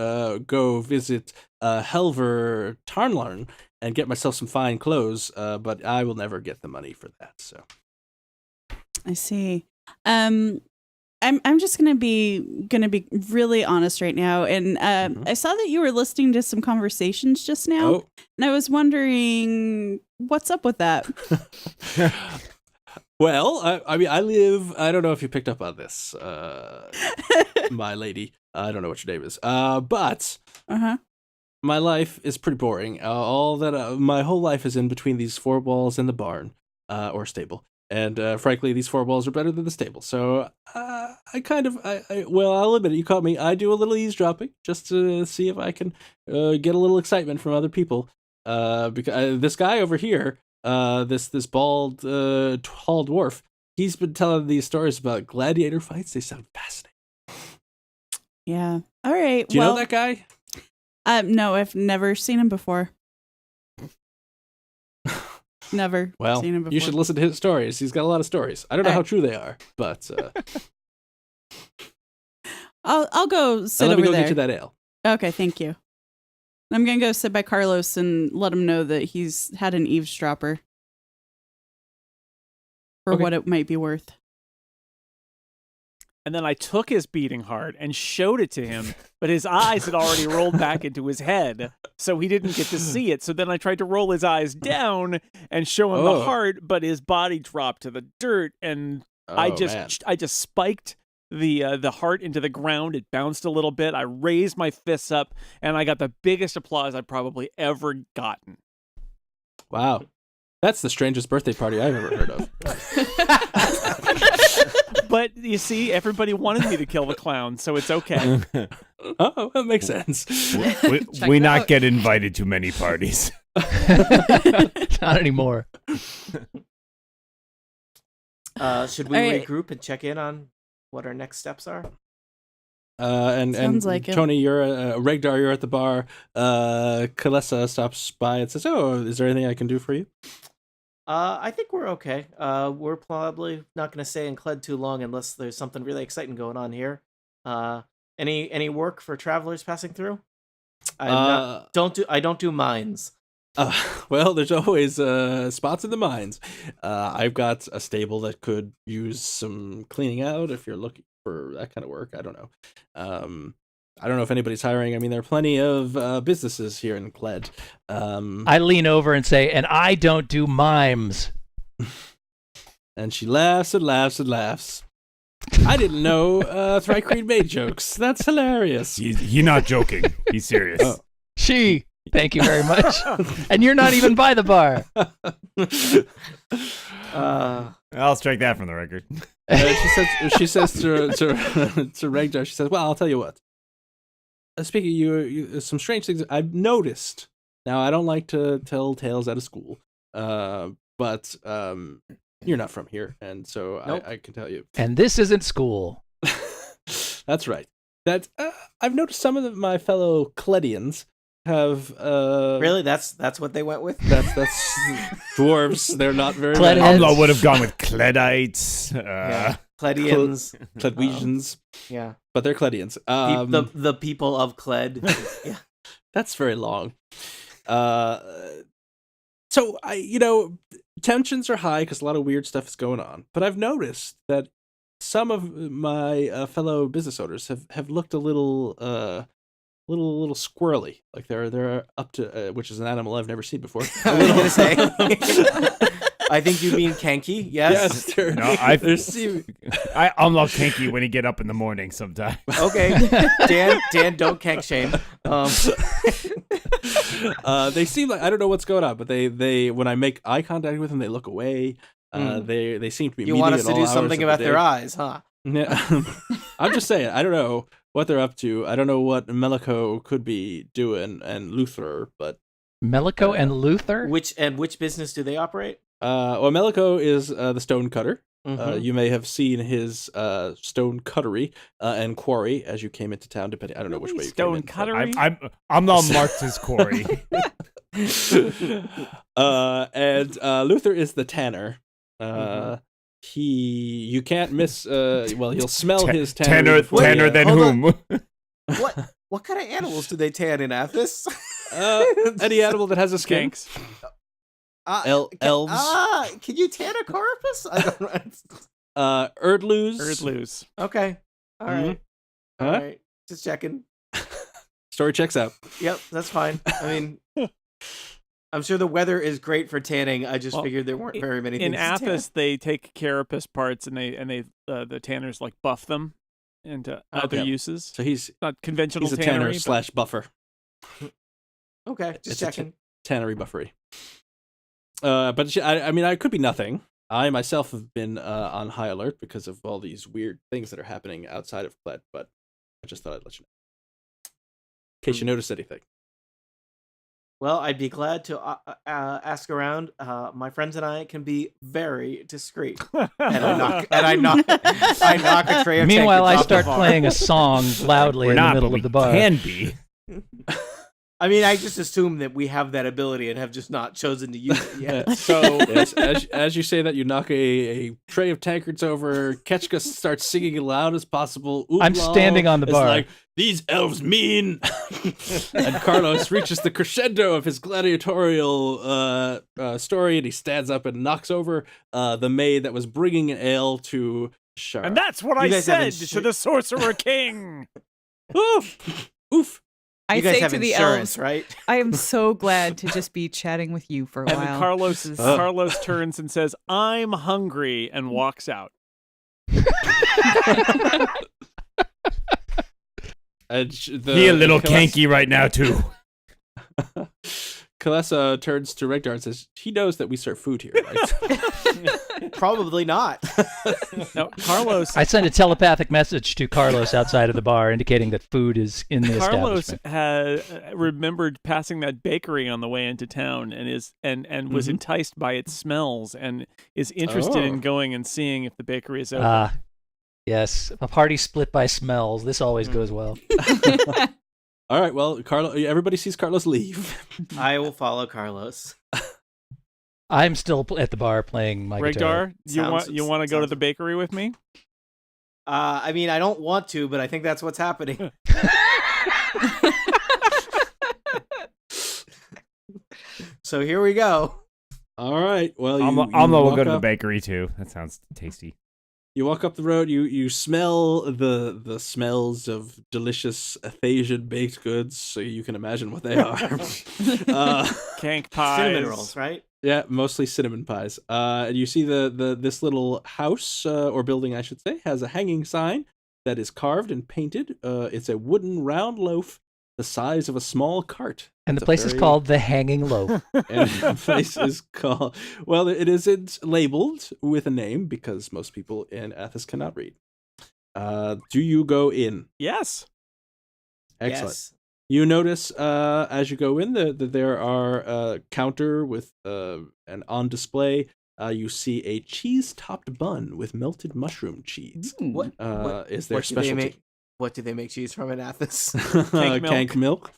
go visit Helver Tarnlarn and get myself some fine clothes, but I will never get the money for that. So I see. I'm just gonna be really honest right now, and I saw that you were listening to some conversations just now, and I was wondering what's up with that. Well, I mean, I don't know if you picked up on this, my lady. I don't know what your name is, but my life is pretty boring. My whole life is in between these four walls and the barn, or stable. And frankly, these four walls are better than the stable. So I'll admit it. You caught me. I do a little eavesdropping just to see if I can get a little excitement from other people. Because this guy over here, this bald, tall dwarf, he's been telling these stories about gladiator fights. They sound fascinating. Yeah. All right. Do you know that guy? No, I've never seen him before. Never Well, seen him before. you should listen to his stories. He's got a lot of stories. I don't know how true they are, but I'll go sit let me over go there. get you that ale. Okay, thank you. I'm gonna go sit by Carlos and let him know that he's had an eavesdropper for Okay. what it might be worth. And then I took his beating heart and showed it to him, but his eyes had already rolled back into his head, so he didn't get to see it. So then I tried to roll his eyes down and show him the heart, but his body dropped to the dirt, and I just spiked the heart into the ground. It bounced a little bit. I raised my fists up, and I got the biggest applause I've probably ever gotten. Wow. That's the strangest birthday party I've ever heard of. But you see, everybody wanted me to kill the clown, so it's okay. Oh, that makes sense. We not get invited to many parties. Not anymore. Should we All right. regroup and check in on what our next steps are? And Sounds like it. Tony, you're Regdar, you're at the bar. Kalessa stops by and says, "Oh, is there anything I can do for you?" I think we're okay. We're probably not going to stay in Cled too long unless there's something really exciting going on here. Any work for travelers passing through? I don't do mines. Well, there's always spots in the mines. I've got a stable that could use some cleaning out if you're looking for that kind of work. I don't know. I don't know if anybody's hiring. I mean, there are plenty of businesses here in Cled. I lean over and say, and I don't do mimes. And she laughs and laughs and laughs. I didn't know Thrycreen made jokes. That's hilarious. You're not joking. He's serious. Oh. She. Thank you very much. And you're not even by the bar. I'll strike that from the record. She says to Regdar, she says, "Well, I'll tell you what. Speaking of you, some strange things I've noticed. Now, I don't like to tell tales out of school, but you're not from here, and so Nope. I can tell you. And this isn't school. That's right. That I've noticed some of my fellow Cledians have Really, that's what they went with. That's dwarves. They're not very Cled many. heads. I would have gone with Cledites. Cledians, Cledwesians, yeah, but they're Cledians. the people of Cled. Yeah. That's very long. So tensions are high because a lot of weird stuff is going on. But I've noticed that some of my fellow business owners have looked a little squirrely. Like they're up to which is an animal I've never seen before. I was gonna say. I think you mean Kanky. Yes. I'm not kinky when he get up in the morning sometimes. Okay. Dan, don't kank shame. They seem like I don't know what's going on, but they when I make eye contact with them, they look away. They seem to be. You want us to do something about their eyes, huh? Yeah. I'm just saying. I don't know what they're up to. I don't know what Melico could be doing and Luther, but Melico and Luther? Which business do they operate? Well, Melico is the Stonecutter. Mhm. You may have seen his stone cuttery and quarry as you came into town. Depending, I don't know which way you came in. Stonecutter. I'm not marked as Corey. And Luther is the tanner. You can't miss. Well, he'll smell his tanner. Tanner than hold whom? What kind of animals do they tan in Athos? Any animal that has a skin. Skanks. Elves. Can you tan a carapace? I don't know. Erdloos. Erdloos. Okay. All right. All Huh? right. Just checking. Story checks out. Yep, that's fine. I mean, I'm sure the weather is great for tanning. I just figured there weren't very many In things to tan. Athos, they take carapace parts and they the tanners like buff them into other Okay. uses. So he's Not conventional a tanner tannery, but- / buffer. Okay, just It's checking. Tannery buffery. But I mean, I could be nothing. I myself have been on high alert because of all these weird things that are happening outside of Cled, but I just thought I'd let you know. In case you noticed anything. Well, I'd be glad to ask around. My friends and I can be very discreet. And I knock a tray of Meanwhile, tank I atop the start bar. playing a song loudly We're in the not, middle but of the bar. we can be. I mean, I just assume that we have that ability and have just not chosen to use it yet. So yes, as you say that, you knock a tray of tankards over. Ketchka starts singing as loud as possible. I'm standing on the is bar. like, these elves mean. And Carlos reaches the crescendo of his gladiatorial story, and he stands up and knocks over the maid that was bringing an ale to Shara. And that's what I said to the Sorcerer King. Oof. Oof. I You guys say have to the insurance, elves, right? I am so glad to just be chatting with you for a And while. Carlos turns and says, "I'm hungry," and walks out. He a little kanky right now too. Kalesa turns to Regdar and says, he knows that we serve food here, right? Probably not. Now, Carlos I send a telepathic message to Carlos outside of the bar indicating that food is in the Carlos establishment. had remembered passing that bakery on the way into town and was enticed by its smells and is interested in going and seeing if the bakery is open. Yes. A party split by smells. This always goes well. All right, well, everybody sees Carlos leave. I will follow Carlos. I'm still at the bar playing my guitar. Regdar, you want to go to the bakery with me? I mean, I don't want to, but I think that's what's happening. So here we go. All right, well, Amla will go to the bakery too. That sounds tasty. You walk up the road. You smell the smells of delicious Athasian baked goods, so you can imagine what they are. Kank pies. Cinnamon rolls, right? Yeah, mostly cinnamon pies. And you see this little house or building, I should say, has a hanging sign that is carved and painted. It's a wooden round loaf the size of a small cart. And the place is called The Hanging Loaf. And the place is called, well, it isn't labeled with a name because most people in Athos cannot read. Do you go in? Yes. Excellent. Yes. You notice as you go in that there are a counter with and on display. You see a cheese-topped bun with melted mushroom cheese. What is their what do they specialty? make? What do they make cheese from in Athos? Kank milk.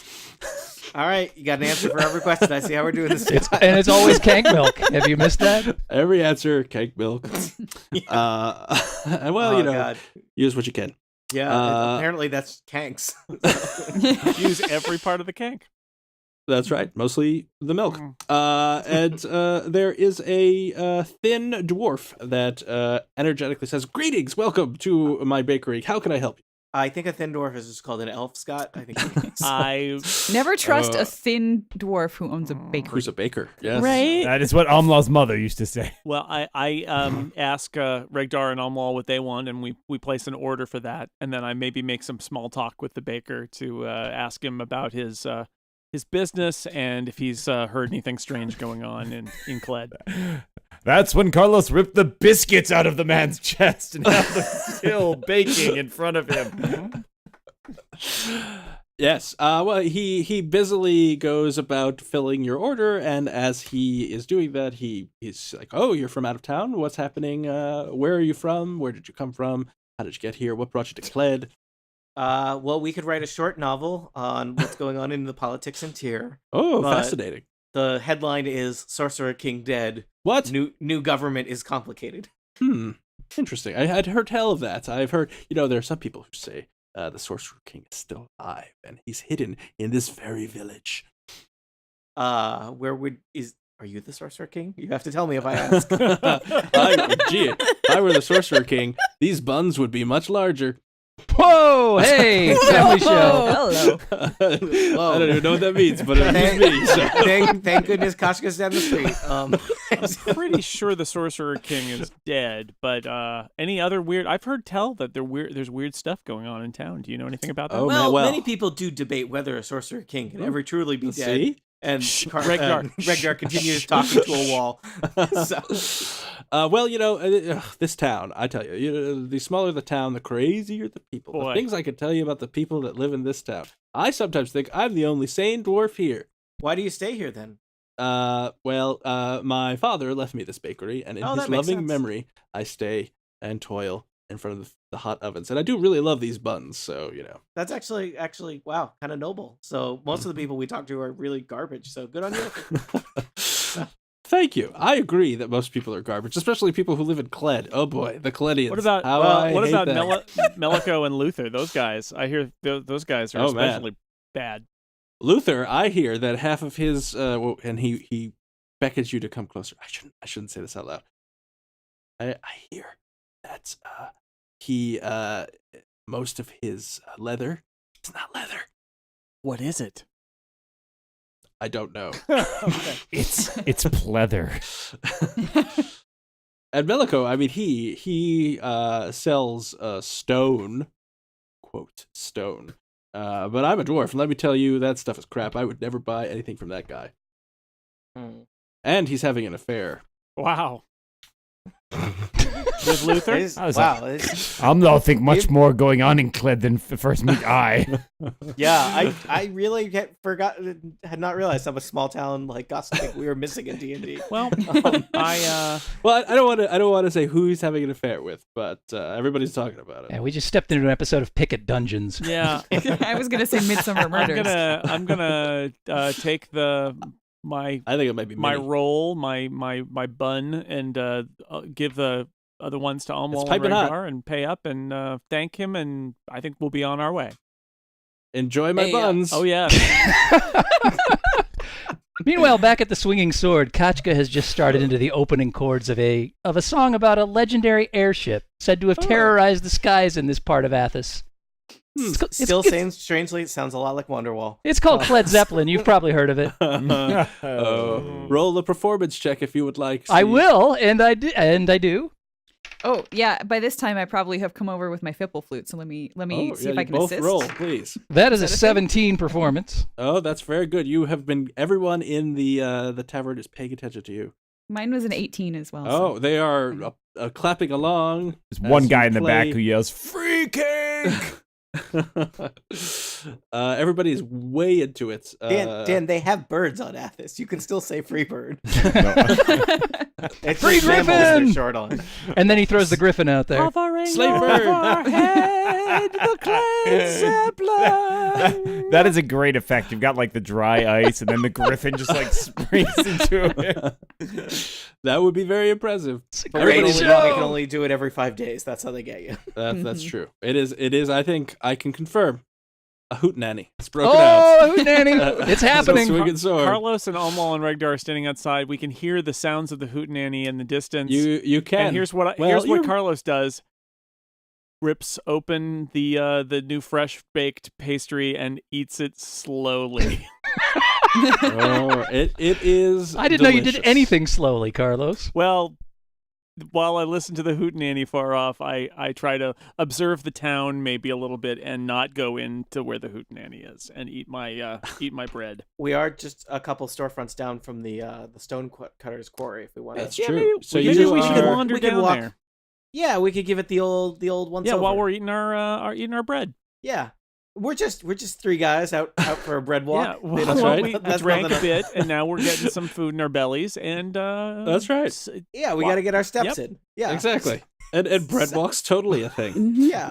All right, you got an answer for every question. I see how we're doing this. And it's always Kank milk. Have you missed that? Every answer, kank milk. Well, God. use what you can. Yeah, apparently that's Kanks. Use every part of the kank. That's right, mostly the milk. And there is a thin dwarf that energetically says, "Greetings, welcome to my bakery. How can I help you?" I think a thin dwarf is just called an elf, Scott. I think. I Never trust a thin dwarf who owns a bakery. Who's a baker? Yes. Right? That is what Amla's mother used to say. Well, I ask Regdar and Almal what they want, and we place an order for that, and then I maybe make some small talk with the baker to ask him about his business and if he's heard anything strange going on in Cled. That's when Carlos ripped the biscuits out of the man's chest and had them still baking in front of him. Yes. Well, he busily goes about filling your order, and as he is doing that, he's like, "Oh, you're from out of town? What's happening? Where are you from? Where did you come from? How did you get here? What brought you to Cled?" Well, we could write a short novel on what's going on in the politics in Tyr. Oh, But fascinating. The headline is "Sorcerer King Dead. What? New government is complicated." Interesting. I had heard tell of that. I've heard, there are some people who say the Sorcerer King is still alive and he's hidden in this very village. Are you the Sorcerer King? You have to tell me if I ask. If I were the Sorcerer King, these buns would be much larger. Whoa! Hey! Family show. Hello. I don't even know what that means, but it means me. So. Thank goodness Kashka's down the street. I'm pretty sure the Sorcerer King is dead, but any other weird? I've heard tell that there's weird stuff going on in town. Do you know anything about that? Oh, well, man, many people do debate whether a Sorcerer King can ever truly be dead. See? And Regdar continues talking to a wall. This town, I tell you, the smaller the town, the crazier the people. Boy. The things I could tell you about the people that live in this town. I sometimes think I'm the only sane dwarf here. Why do you stay here then? My father left me this bakery, and in Oh, his that makes loving sense. memory, I stay and toil in front of the hot ovens. And I do really love these buns, so That's actually wow, kind of noble. So most of the people we talk to are really garbage. So good on you. Thank you. I agree that most people are garbage, especially people who live in Kled. Oh boy, the Kledians. What about Melico and Luther? Those guys, I hear those guys are especially bad. Luther, I hear that half of his and he beckons you to come closer. I shouldn't say this out loud. I hear that he most of his leather is not leather. What is it? I don't know. Okay. It's pleather. And Melico, I mean, he sells stone, quote, stone. But I'm a dwarf, and let me tell you, that stuff is crap. I would never buy anything from that guy. And he's having an affair. Wow. With Luther? I'll not think much more going on in Cled than first meet eye. Yeah, I really had not realized how much small town like gossiping we were missing in D&D. Well, I don't want to say who he's having an affair with, but everybody's talking about it. Yeah, we just stepped into an episode of Picket Dungeons. Yeah. I was gonna say Midsummer Murders. I'm gonna take I think it might be my roll, my bun, and give the other ones to Almwal and Regdar and pay up and thank him, and I think we'll be on our way. Enjoy my buns. Oh yeah. Meanwhile, back at the Swinging Sword, Kachka has just started into the opening chords of a song about a legendary airship said to have terrorized the skies in this part of Athos. Strangely, it sounds a lot like Wonderwall. It's called Cled Zeppelin. You've probably heard of it. Roll a performance check if you would like. I will, and I do. Oh yeah, by this time I probably have come over with my fipple flute. So let me see if I can both assist. Roll, please. That is a 17 performance. Oh, that's very good. You have been. Everyone in the tavern is paying attention to you. Mine was an 18 as well. Oh, they are clapping along. There's one guy in the back who yells, "Free cake!" Everybody's way into it. Dan, they have birds on Athos. You can still say free bird. It's Free like griffin! they're short on. And then he throws the griffin out there. Slave bird. The Cled Zeppelin. That is a great effect. You've got like the dry ice, and then the griffin just like springs into it. That would be very impressive. They can only do it every 5 days. That's how they get you. That's true. It is. I think I can confirm a hootenanny. It's broken out. Oh, hootenanny! It's happening. Swinging sword. Carlos and Almwal and Regdar are standing outside. We can hear the sounds of the hootenanny in the distance. You can. And here's what Carlos does. Rips open the new fresh baked pastry and eats it slowly. It is. I didn't know you did anything slowly, Carlos. Well, while I listen to the hootenanny far off, I try to observe the town maybe a little bit and not go into where the hootenanny is and eat my bread. We are just a couple storefronts down from the Stonecutter's quarry if we want. That's to. true. Maybe we should wander down walk. there. Yeah, we could give it the old once. Yeah, over. while we're eating our bread. Yeah, we're just three guys out for a bread walk. Yeah, well, we drank a bit, and now we're getting some food in our bellies, and that's right. Yeah, we got to get our steps in. Yeah, exactly. And bread walk's totally a thing. Yeah,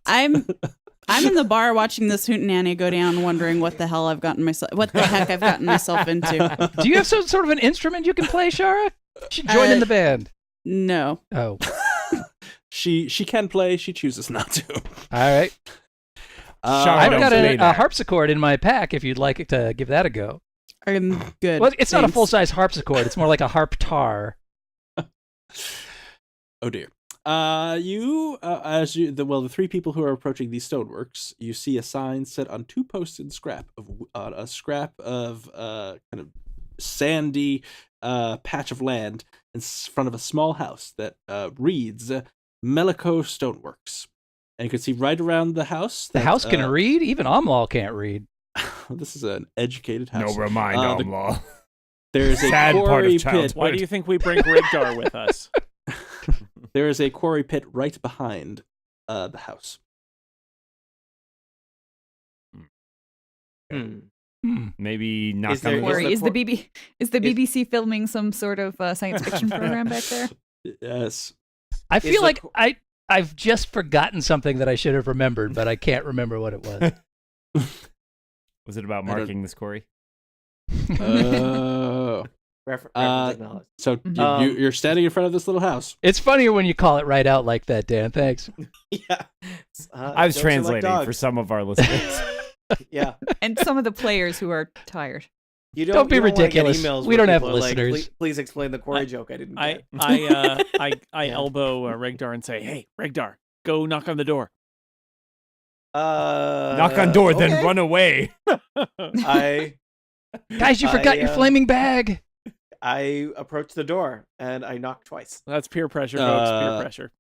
I'm in the bar watching this hootenanny go down, wondering what the heck I've gotten myself into. Do you have some sort of an instrument you can play, Shara? She joined in the band. No. Oh. She can play. She chooses not to. All right. I've got a harpsichord in my pack if you'd like to give that a go. I'm good. Well, it's not a full-size harpsichord. It's more like a harp tar. Oh dear. The three people who are approaching these stoneworks, you see a sign set on two posts in a scrap of kind of sandy patch of land in front of a small house that reads Melico Stoneworks. And you can see right around the house. The house can read? Even Almwal can't read. This is an educated house. Never mind, Almwal. There's a sad part quarry of pit. childhood. Why do you think we bring Regdar with us? There is a quarry pit right behind the house. Maybe not. Is there- Quarry. Is the BBC filming some sort of science fiction program back there? Yes. I feel like I've just forgotten something that I should have remembered, but I can't remember what it was. Was it about marking this quarry? Oh. Reference acknowledged. So you're standing in front of this little house. It's funnier when you call it right out like that, Dan. Thanks. Yeah. I was jokes are like translating for dogs. some of our listeners. Yeah. And some of the players who are tired. You Don't be wanna get ridiculous. emails We where don't have people are like, listeners. please explain the quarry joke I didn't get. I elbow Regdar and say, "Hey, Regdar, go knock on the door." Knock on door, then okay. run away. Guys, you forgot your flaming bag. I approach the door and I knock twice. That's peer pressure, folks. Peer pressure.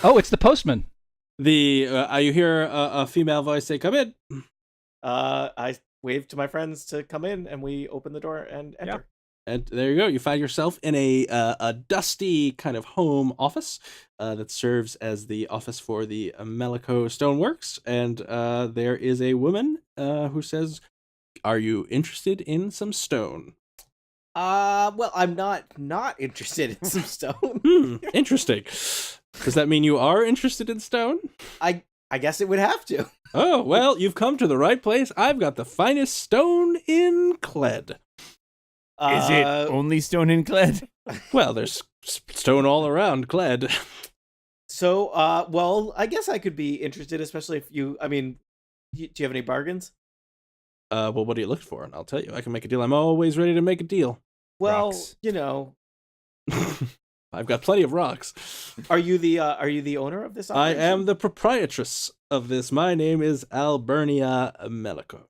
Oh, it's the postman. You hear a female voice say, "Come in." I wave to my friends to come in, and we open the door and enter. Yep. And there you go. You find yourself in a dusty kind of home office that serves as the office for the Melico Stoneworks. And there is a woman who says, "Are you interested in some stone?" Well, I'm not interested in some stone. Interesting. Does that mean you are interested in stone? I guess it would have to. Oh, well, you've come to the right place. I've got the finest stone in Cled. Is it only stone in Cled? Well, there's stone all around Cled. So, well, I guess I could be interested, especially if you, do you have any bargains? Well, what are you looking for? And I'll tell you, I can make a deal. I'm always ready to make a deal. Well, Rocks. I've got plenty of rocks. Are you the owner of this I operation? am the proprietress of this. My name is Albernia Melico.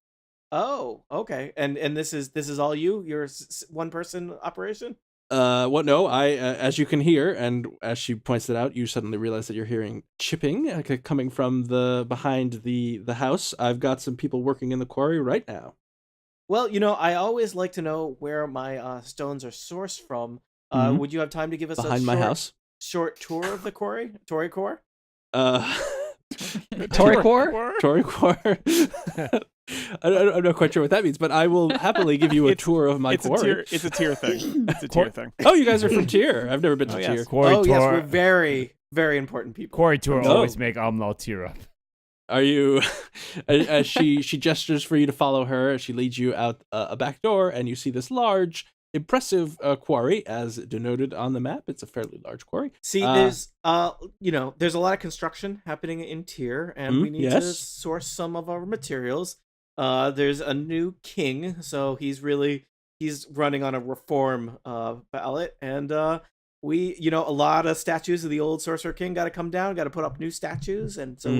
Oh, okay. And this is all you? You're one person operation? What? No, as you can hear, and as she points it out, you suddenly realize that you're hearing chipping coming from behind the house. I've got some people working in the quarry right now. Well, I always like to know where my stones are sourced from. Mhm. Would you have time to give us Behind my house. short tour of the quarry? Tory core? Tory Core? Tory Core. I'm not quite sure what that means, but I will happily give you a tour of my quarry. It's a tier thing. It's a tier thing. Oh, you guys are from Tyr. I've never been to yes. Tyr. Quarry Oh, yes, tour. we're very, very important people. Quarry tour Oh. always make Amlal tear up. Are you? As she gestures for you to follow her, she leads you out a back door, and you see this large, impressive quarry, as denoted on the map. It's a fairly large quarry. See, there's a lot of construction happening in Tyr, and we need to yes. source some of our materials. There's a new king, so he's running on a reform ballot, and a lot of statues of the old Sorcerer King got to come down, got to put up new statues, and so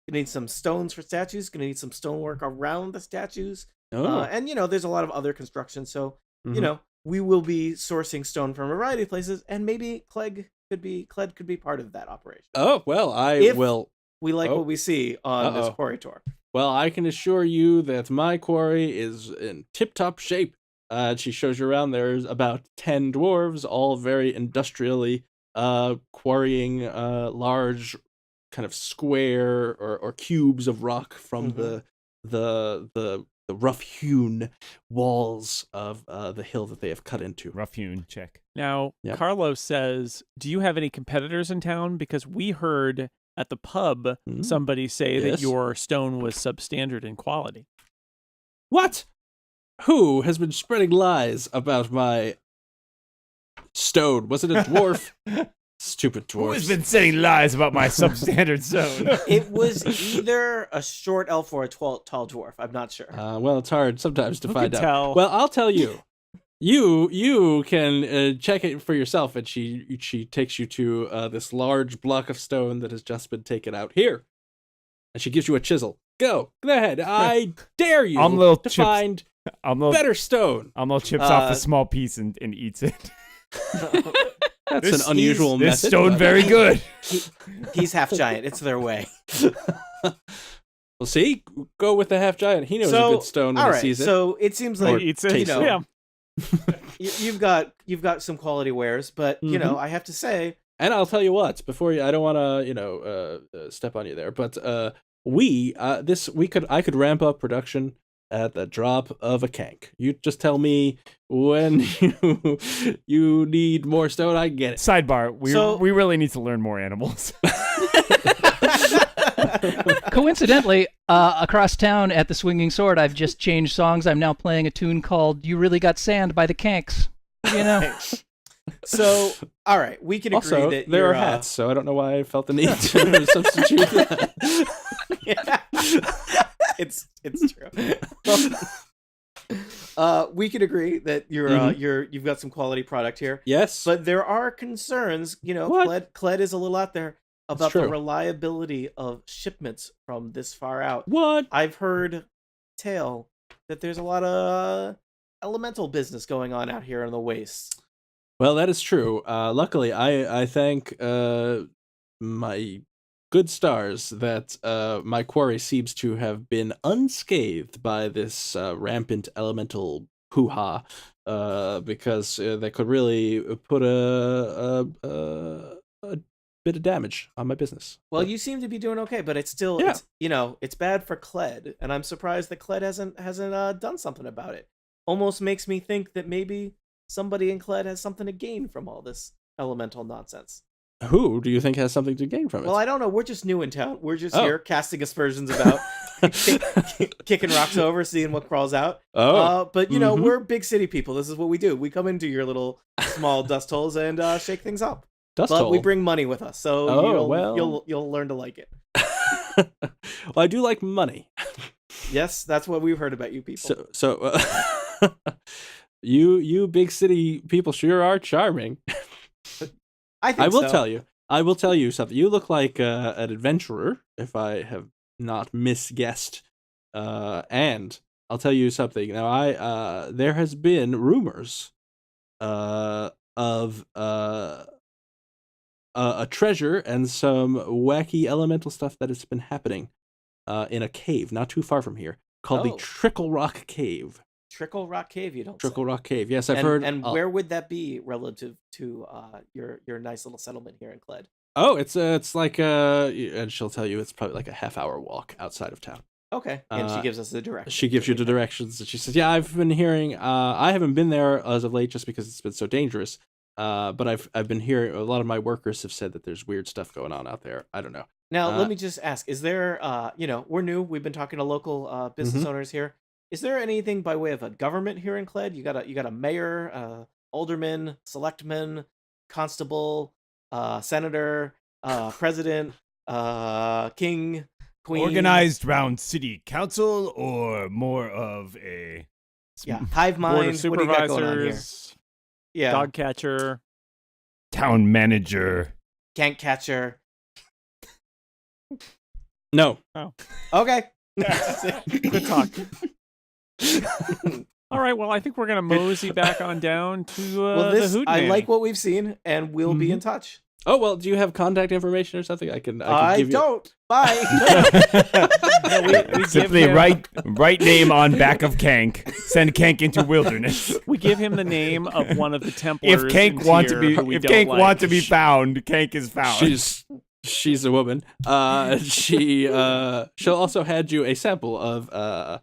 we need some stones for statues, gonna need some stonework around the statues, and there's a lot of other construction, so we will be sourcing stone from a variety of places, and maybe Cled could be part of that operation. Oh, well, We like what we see on this quarry tour. Well, I can assure you that my quarry is in tip-top shape. She shows you around. There's about 10 dwarves, all very industrially quarrying large kind of square or cubes of rock from the rough-hewn walls of the hill that they have cut into. Rough-hewn, check. Now, Yep. Carlos says, "Do you have any competitors in town? Because we heard at the pub somebody say that Yes. your stone was substandard in quality." What? Who has been spreading lies about my stone? Was it a dwarf? Stupid Who dwarf. has been saying lies about my substandard stone? It was either a short elf or a tall dwarf. I'm not sure. Well, it's hard sometimes to Who find could out. tell? Well, I'll tell you. You can check it for yourself, and she takes you to this large block of stone that has just been taken out here, and she gives you a chisel. Go ahead. I dare you Amlil to chips- find better stone. Amlal chips off a small piece and eats it. That's an unusual This method. stone but- very good. He's half giant. It's their way. Well, see, go with the half giant. He knows a good stone when all he right. sees it. So it seems like Eats it. taste it. Yeah. you've got some quality wares, but I have to say, And I'll tell you what, I don't want to, step on you there, but I could ramp up production at the drop of a kank. You just tell me when you need more stone. I get it. Sidebar: we really need to learn more animals. Coincidentally, across town at the Swinging Sword, I've just changed songs. I'm now playing a tune called "You Really Got Sand" by the Kanks. You know. So, all right, we can agree Also, that there you're, are hats, so I don't know why I felt the need to substitute that. Yeah. It's true. We can agree that you've got some quality product here. Yes, But there are concerns, What? Kled is a little out there about true. the reliability of shipments from this far out. what? I've heard tale that there's a lot of elemental business going on out here in the wastes. Well, that is true. Luckily, I thank my good stars that my quarry seems to have been unscathed by this rampant elemental hoo-ha, because they could really put a bit of damage on my business. Well, But you seem to be doing okay, but it's still, Yeah. it's bad for Kled, and I'm surprised that Kled hasn't done something about it. Almost makes me think that maybe somebody in Kled has something to gain from all this elemental nonsense. who do you think has something to gain from it? Well, I don't know. We're just new in town. We're just Oh. here casting aspersions about, kicking rocks over, seeing what crawls out. Oh, But Mhm. we're big city people. This is what we do. We come into your little small dust holes and shake things up. dust But hole. we bring money with us, so Oh, you'll learn to like it. Well, I do like money. Yes, that's what we've heard about you people. So you big city people sure are charming. I think I will so. tell you. I will tell you something. You look like an adventurer, if I have not misguessed. And I'll tell you something. Now, there has been rumors of a treasure and some wacky elemental stuff that has been happening in a cave not too far from here called the Oh. Trickle Rock Cave. Trickle Rock Cave, you don't Trickle say. Rock Cave. Yes, I've and, heard. And where would that be relative to your nice little settlement here in Kled? Oh, it's like and she'll tell you it's probably like a half-hour walk outside of town. Okay, and she gives us the directions. She gives you the directions, and she says, "Yeah, I've been hearing. I haven't been there as of late, just because it's been so dangerous. But I've been hearing a lot of my workers have said that there's weird stuff going on out there. I don't know. Now, let me just ask: is there, we're new. We've been talking to local business owners here. Is there anything by way of a government here in Kled? You got a mayor, alderman, selectman, constable, senator, president, king, queen. Organized round city council, or more of a hive mind. Board of What do you got going on here? supervisors, Yeah, dog catcher. town manager? can't catch her. No, Okay. Good talk. All right, well, I think we're gonna mosey back on down to Well, the I hootenanny. like what we've seen, and we'll be in touch. Oh, well, do you have contact information or something? I can I give you. don't. Bye. we Simply give him- write name on back of Kank. Send Kank into wilderness. We give him the name of one of the Templars. If Kank in want to Tyr be, who we if don't Kank like. want to be found, Kank is found. She's a woman. She'll also hand you a sample of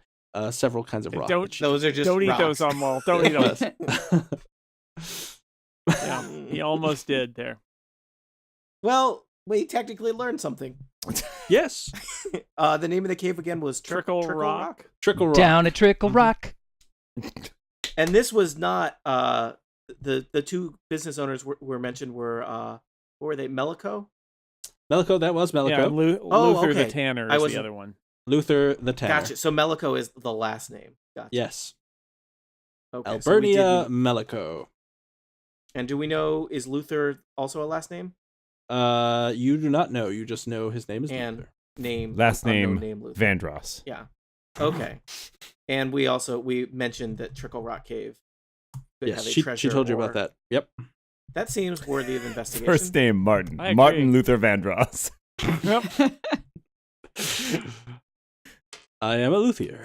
several kinds of rock. Don't Those are just don't eat rocks. those on wall. Don't eat those. Yes. Yeah, he almost did there. Well, we technically learned something. Yes. The name of the cave again was Trickle Rock. Trickle Rock. Down at Trickle Rock. And this was not the two business owners were mentioned were what were they? Melico? Melico, that was Melico. Yeah, Luther the okay. Tanner I is the wasn't- other one. Luther the Tanner. Gotcha. So Melico is the last name. Gotcha. Yes. Okay, so we Albernia didn't- Melico. And do we know, is Luther also a last name? You do not know. You just know his name is And Luther. name Last unknown name, Luther. Vandross. Yeah. Okay. And we mentioned that Trickle Rock Cave could have Yes, a she treasure told you or- about that. Yep. That seems worthy of investigation. First name Martin. I agree. Martin Luther Vandross. I am a luthier.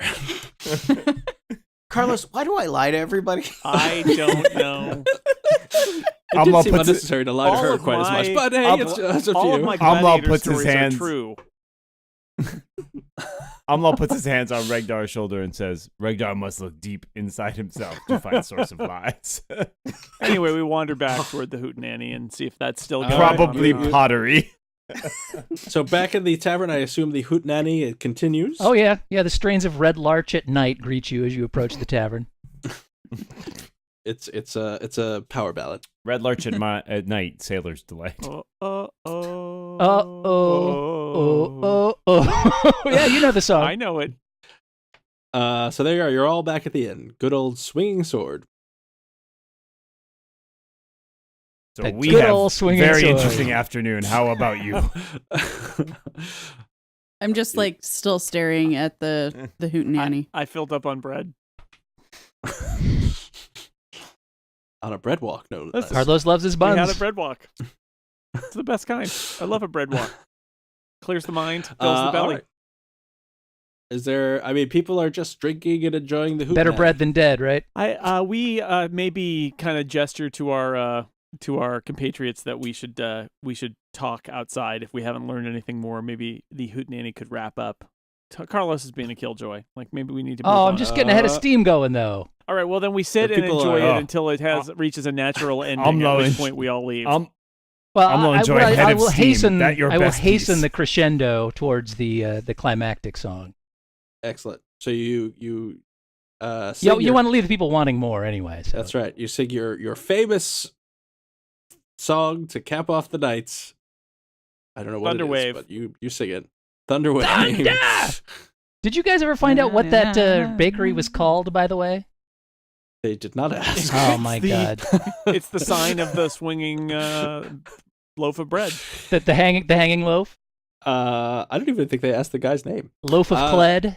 Carlos, why do I lie to everybody? I don't know. It Amla did seem puts it- unnecessary to lie to all her of quite as much, my- but hey, Amla- it's up to All of you. my Amla gladiator puts his stories are hands- true. Umlaw puts his hands on Regdar's shoulder and says, Regdar must look deep inside himself to find source of lies. Anyway, we wander back toward the hootenanny and see if that's still going Probably on. pottery. So back in the tavern, I assume the hootenanny it continues. Oh yeah, the strains of Red Larch at night greet you as you approach the tavern. It's a power ballad. Red Larch at night, Sailor's Delight. Yeah, you know the song. I know it. So there you are. You're all back at the inn. Good old swinging sword. So That we good have old swinging very sword. interesting afternoon. How about you? I'm just like still staring at the hootenanny. I filled up on bread. On a bread walk, no less. Carlos loves his buns. We had a bread walk. It's the best kind. I love a bread walk. Clears the mind, fills the belly. All right. Is there? I mean, people are just drinking and enjoying the hootenanny. Better bread than dead, right? We maybe kind of gesture to our compatriots that we should talk outside if we haven't learned anything more. Maybe the hootenanny could wrap up. Carlos is being a killjoy. Like maybe we need to. Move Oh, on. I'm just getting ahead of steam going though. All right. Well, then we sit The and people enjoy are- it until it reaches a natural ending. I'm at low which in- point we all leave. Well, I'm gonna enjoy I Head of will Steam. hasten. That your I will best hasten piece. the crescendo towards the climactic song. Excellent. So you You sing your- want to leave the people wanting more anyway. So. That's right. You sing your famous song to cap off the night. I don't know what Thunderwave. it is, but you sing it. Thunderwave. Thunder! Did you guys ever find out what that bakery was called, by the way? They did not ask. Oh my It's the- god! It's the sign of the swinging loaf of bread. The hanging loaf, I don't even think they asked the guy's name. loaf of Cled.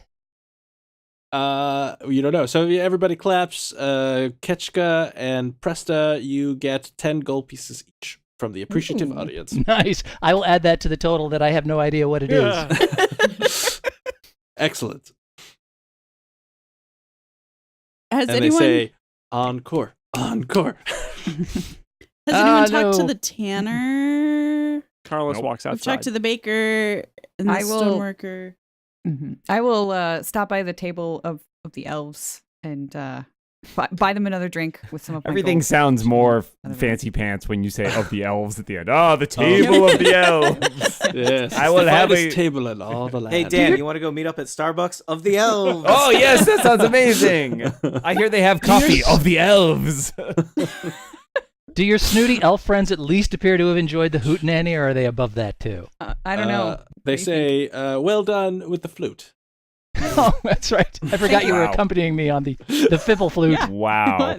You don't know. So everybody claps. Ketchka and Presta, you get 10 gold pieces each from the appreciative audience. Nice. I will add that to the total that I have no idea what it is. Excellent. Has And anyone they say, encore, encore. has anyone talked to no. the tanner? Carlos Nope. walks We've outside. talked to the baker and the I will- stoneworker. I will stop by the table of the elves and buy them another drink with some of my Everything gold. sounds more Other than- fancy pants when you say of the elves at the end. Oh, the table of the elves. Yes. I will the have finest a- table in all the land. Hey Dan, you want to go meet up at Starbucks of the elves? Oh, yes, that sounds amazing. I hear they have coffee of the elves. Do your snooty elf friends at least appear to have enjoyed the hootenanny, or are they above that too? I don't know. They What do you say, well done with the flute. Oh, that's right. I forgot you were Wow. accompanying me on the fiddle flute. Yeah. Wow.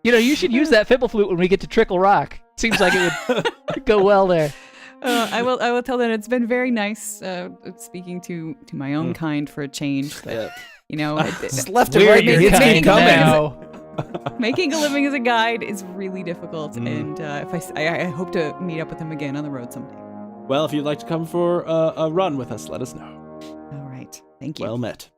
You know, you should use that fiddle flute when we get to Trickle Rock. Seems like it would go well there. I will tell them it's been very nice speaking to my own kind for a change. But Yeah. you know, Just left and We're right, your your hits keep kind coming. now. making a living as a guide is really difficult, Mm. and if I hope to meet up with him again on the road someday. Well, if you'd like to come for a run with us, let us know. All right, thank you. Well met.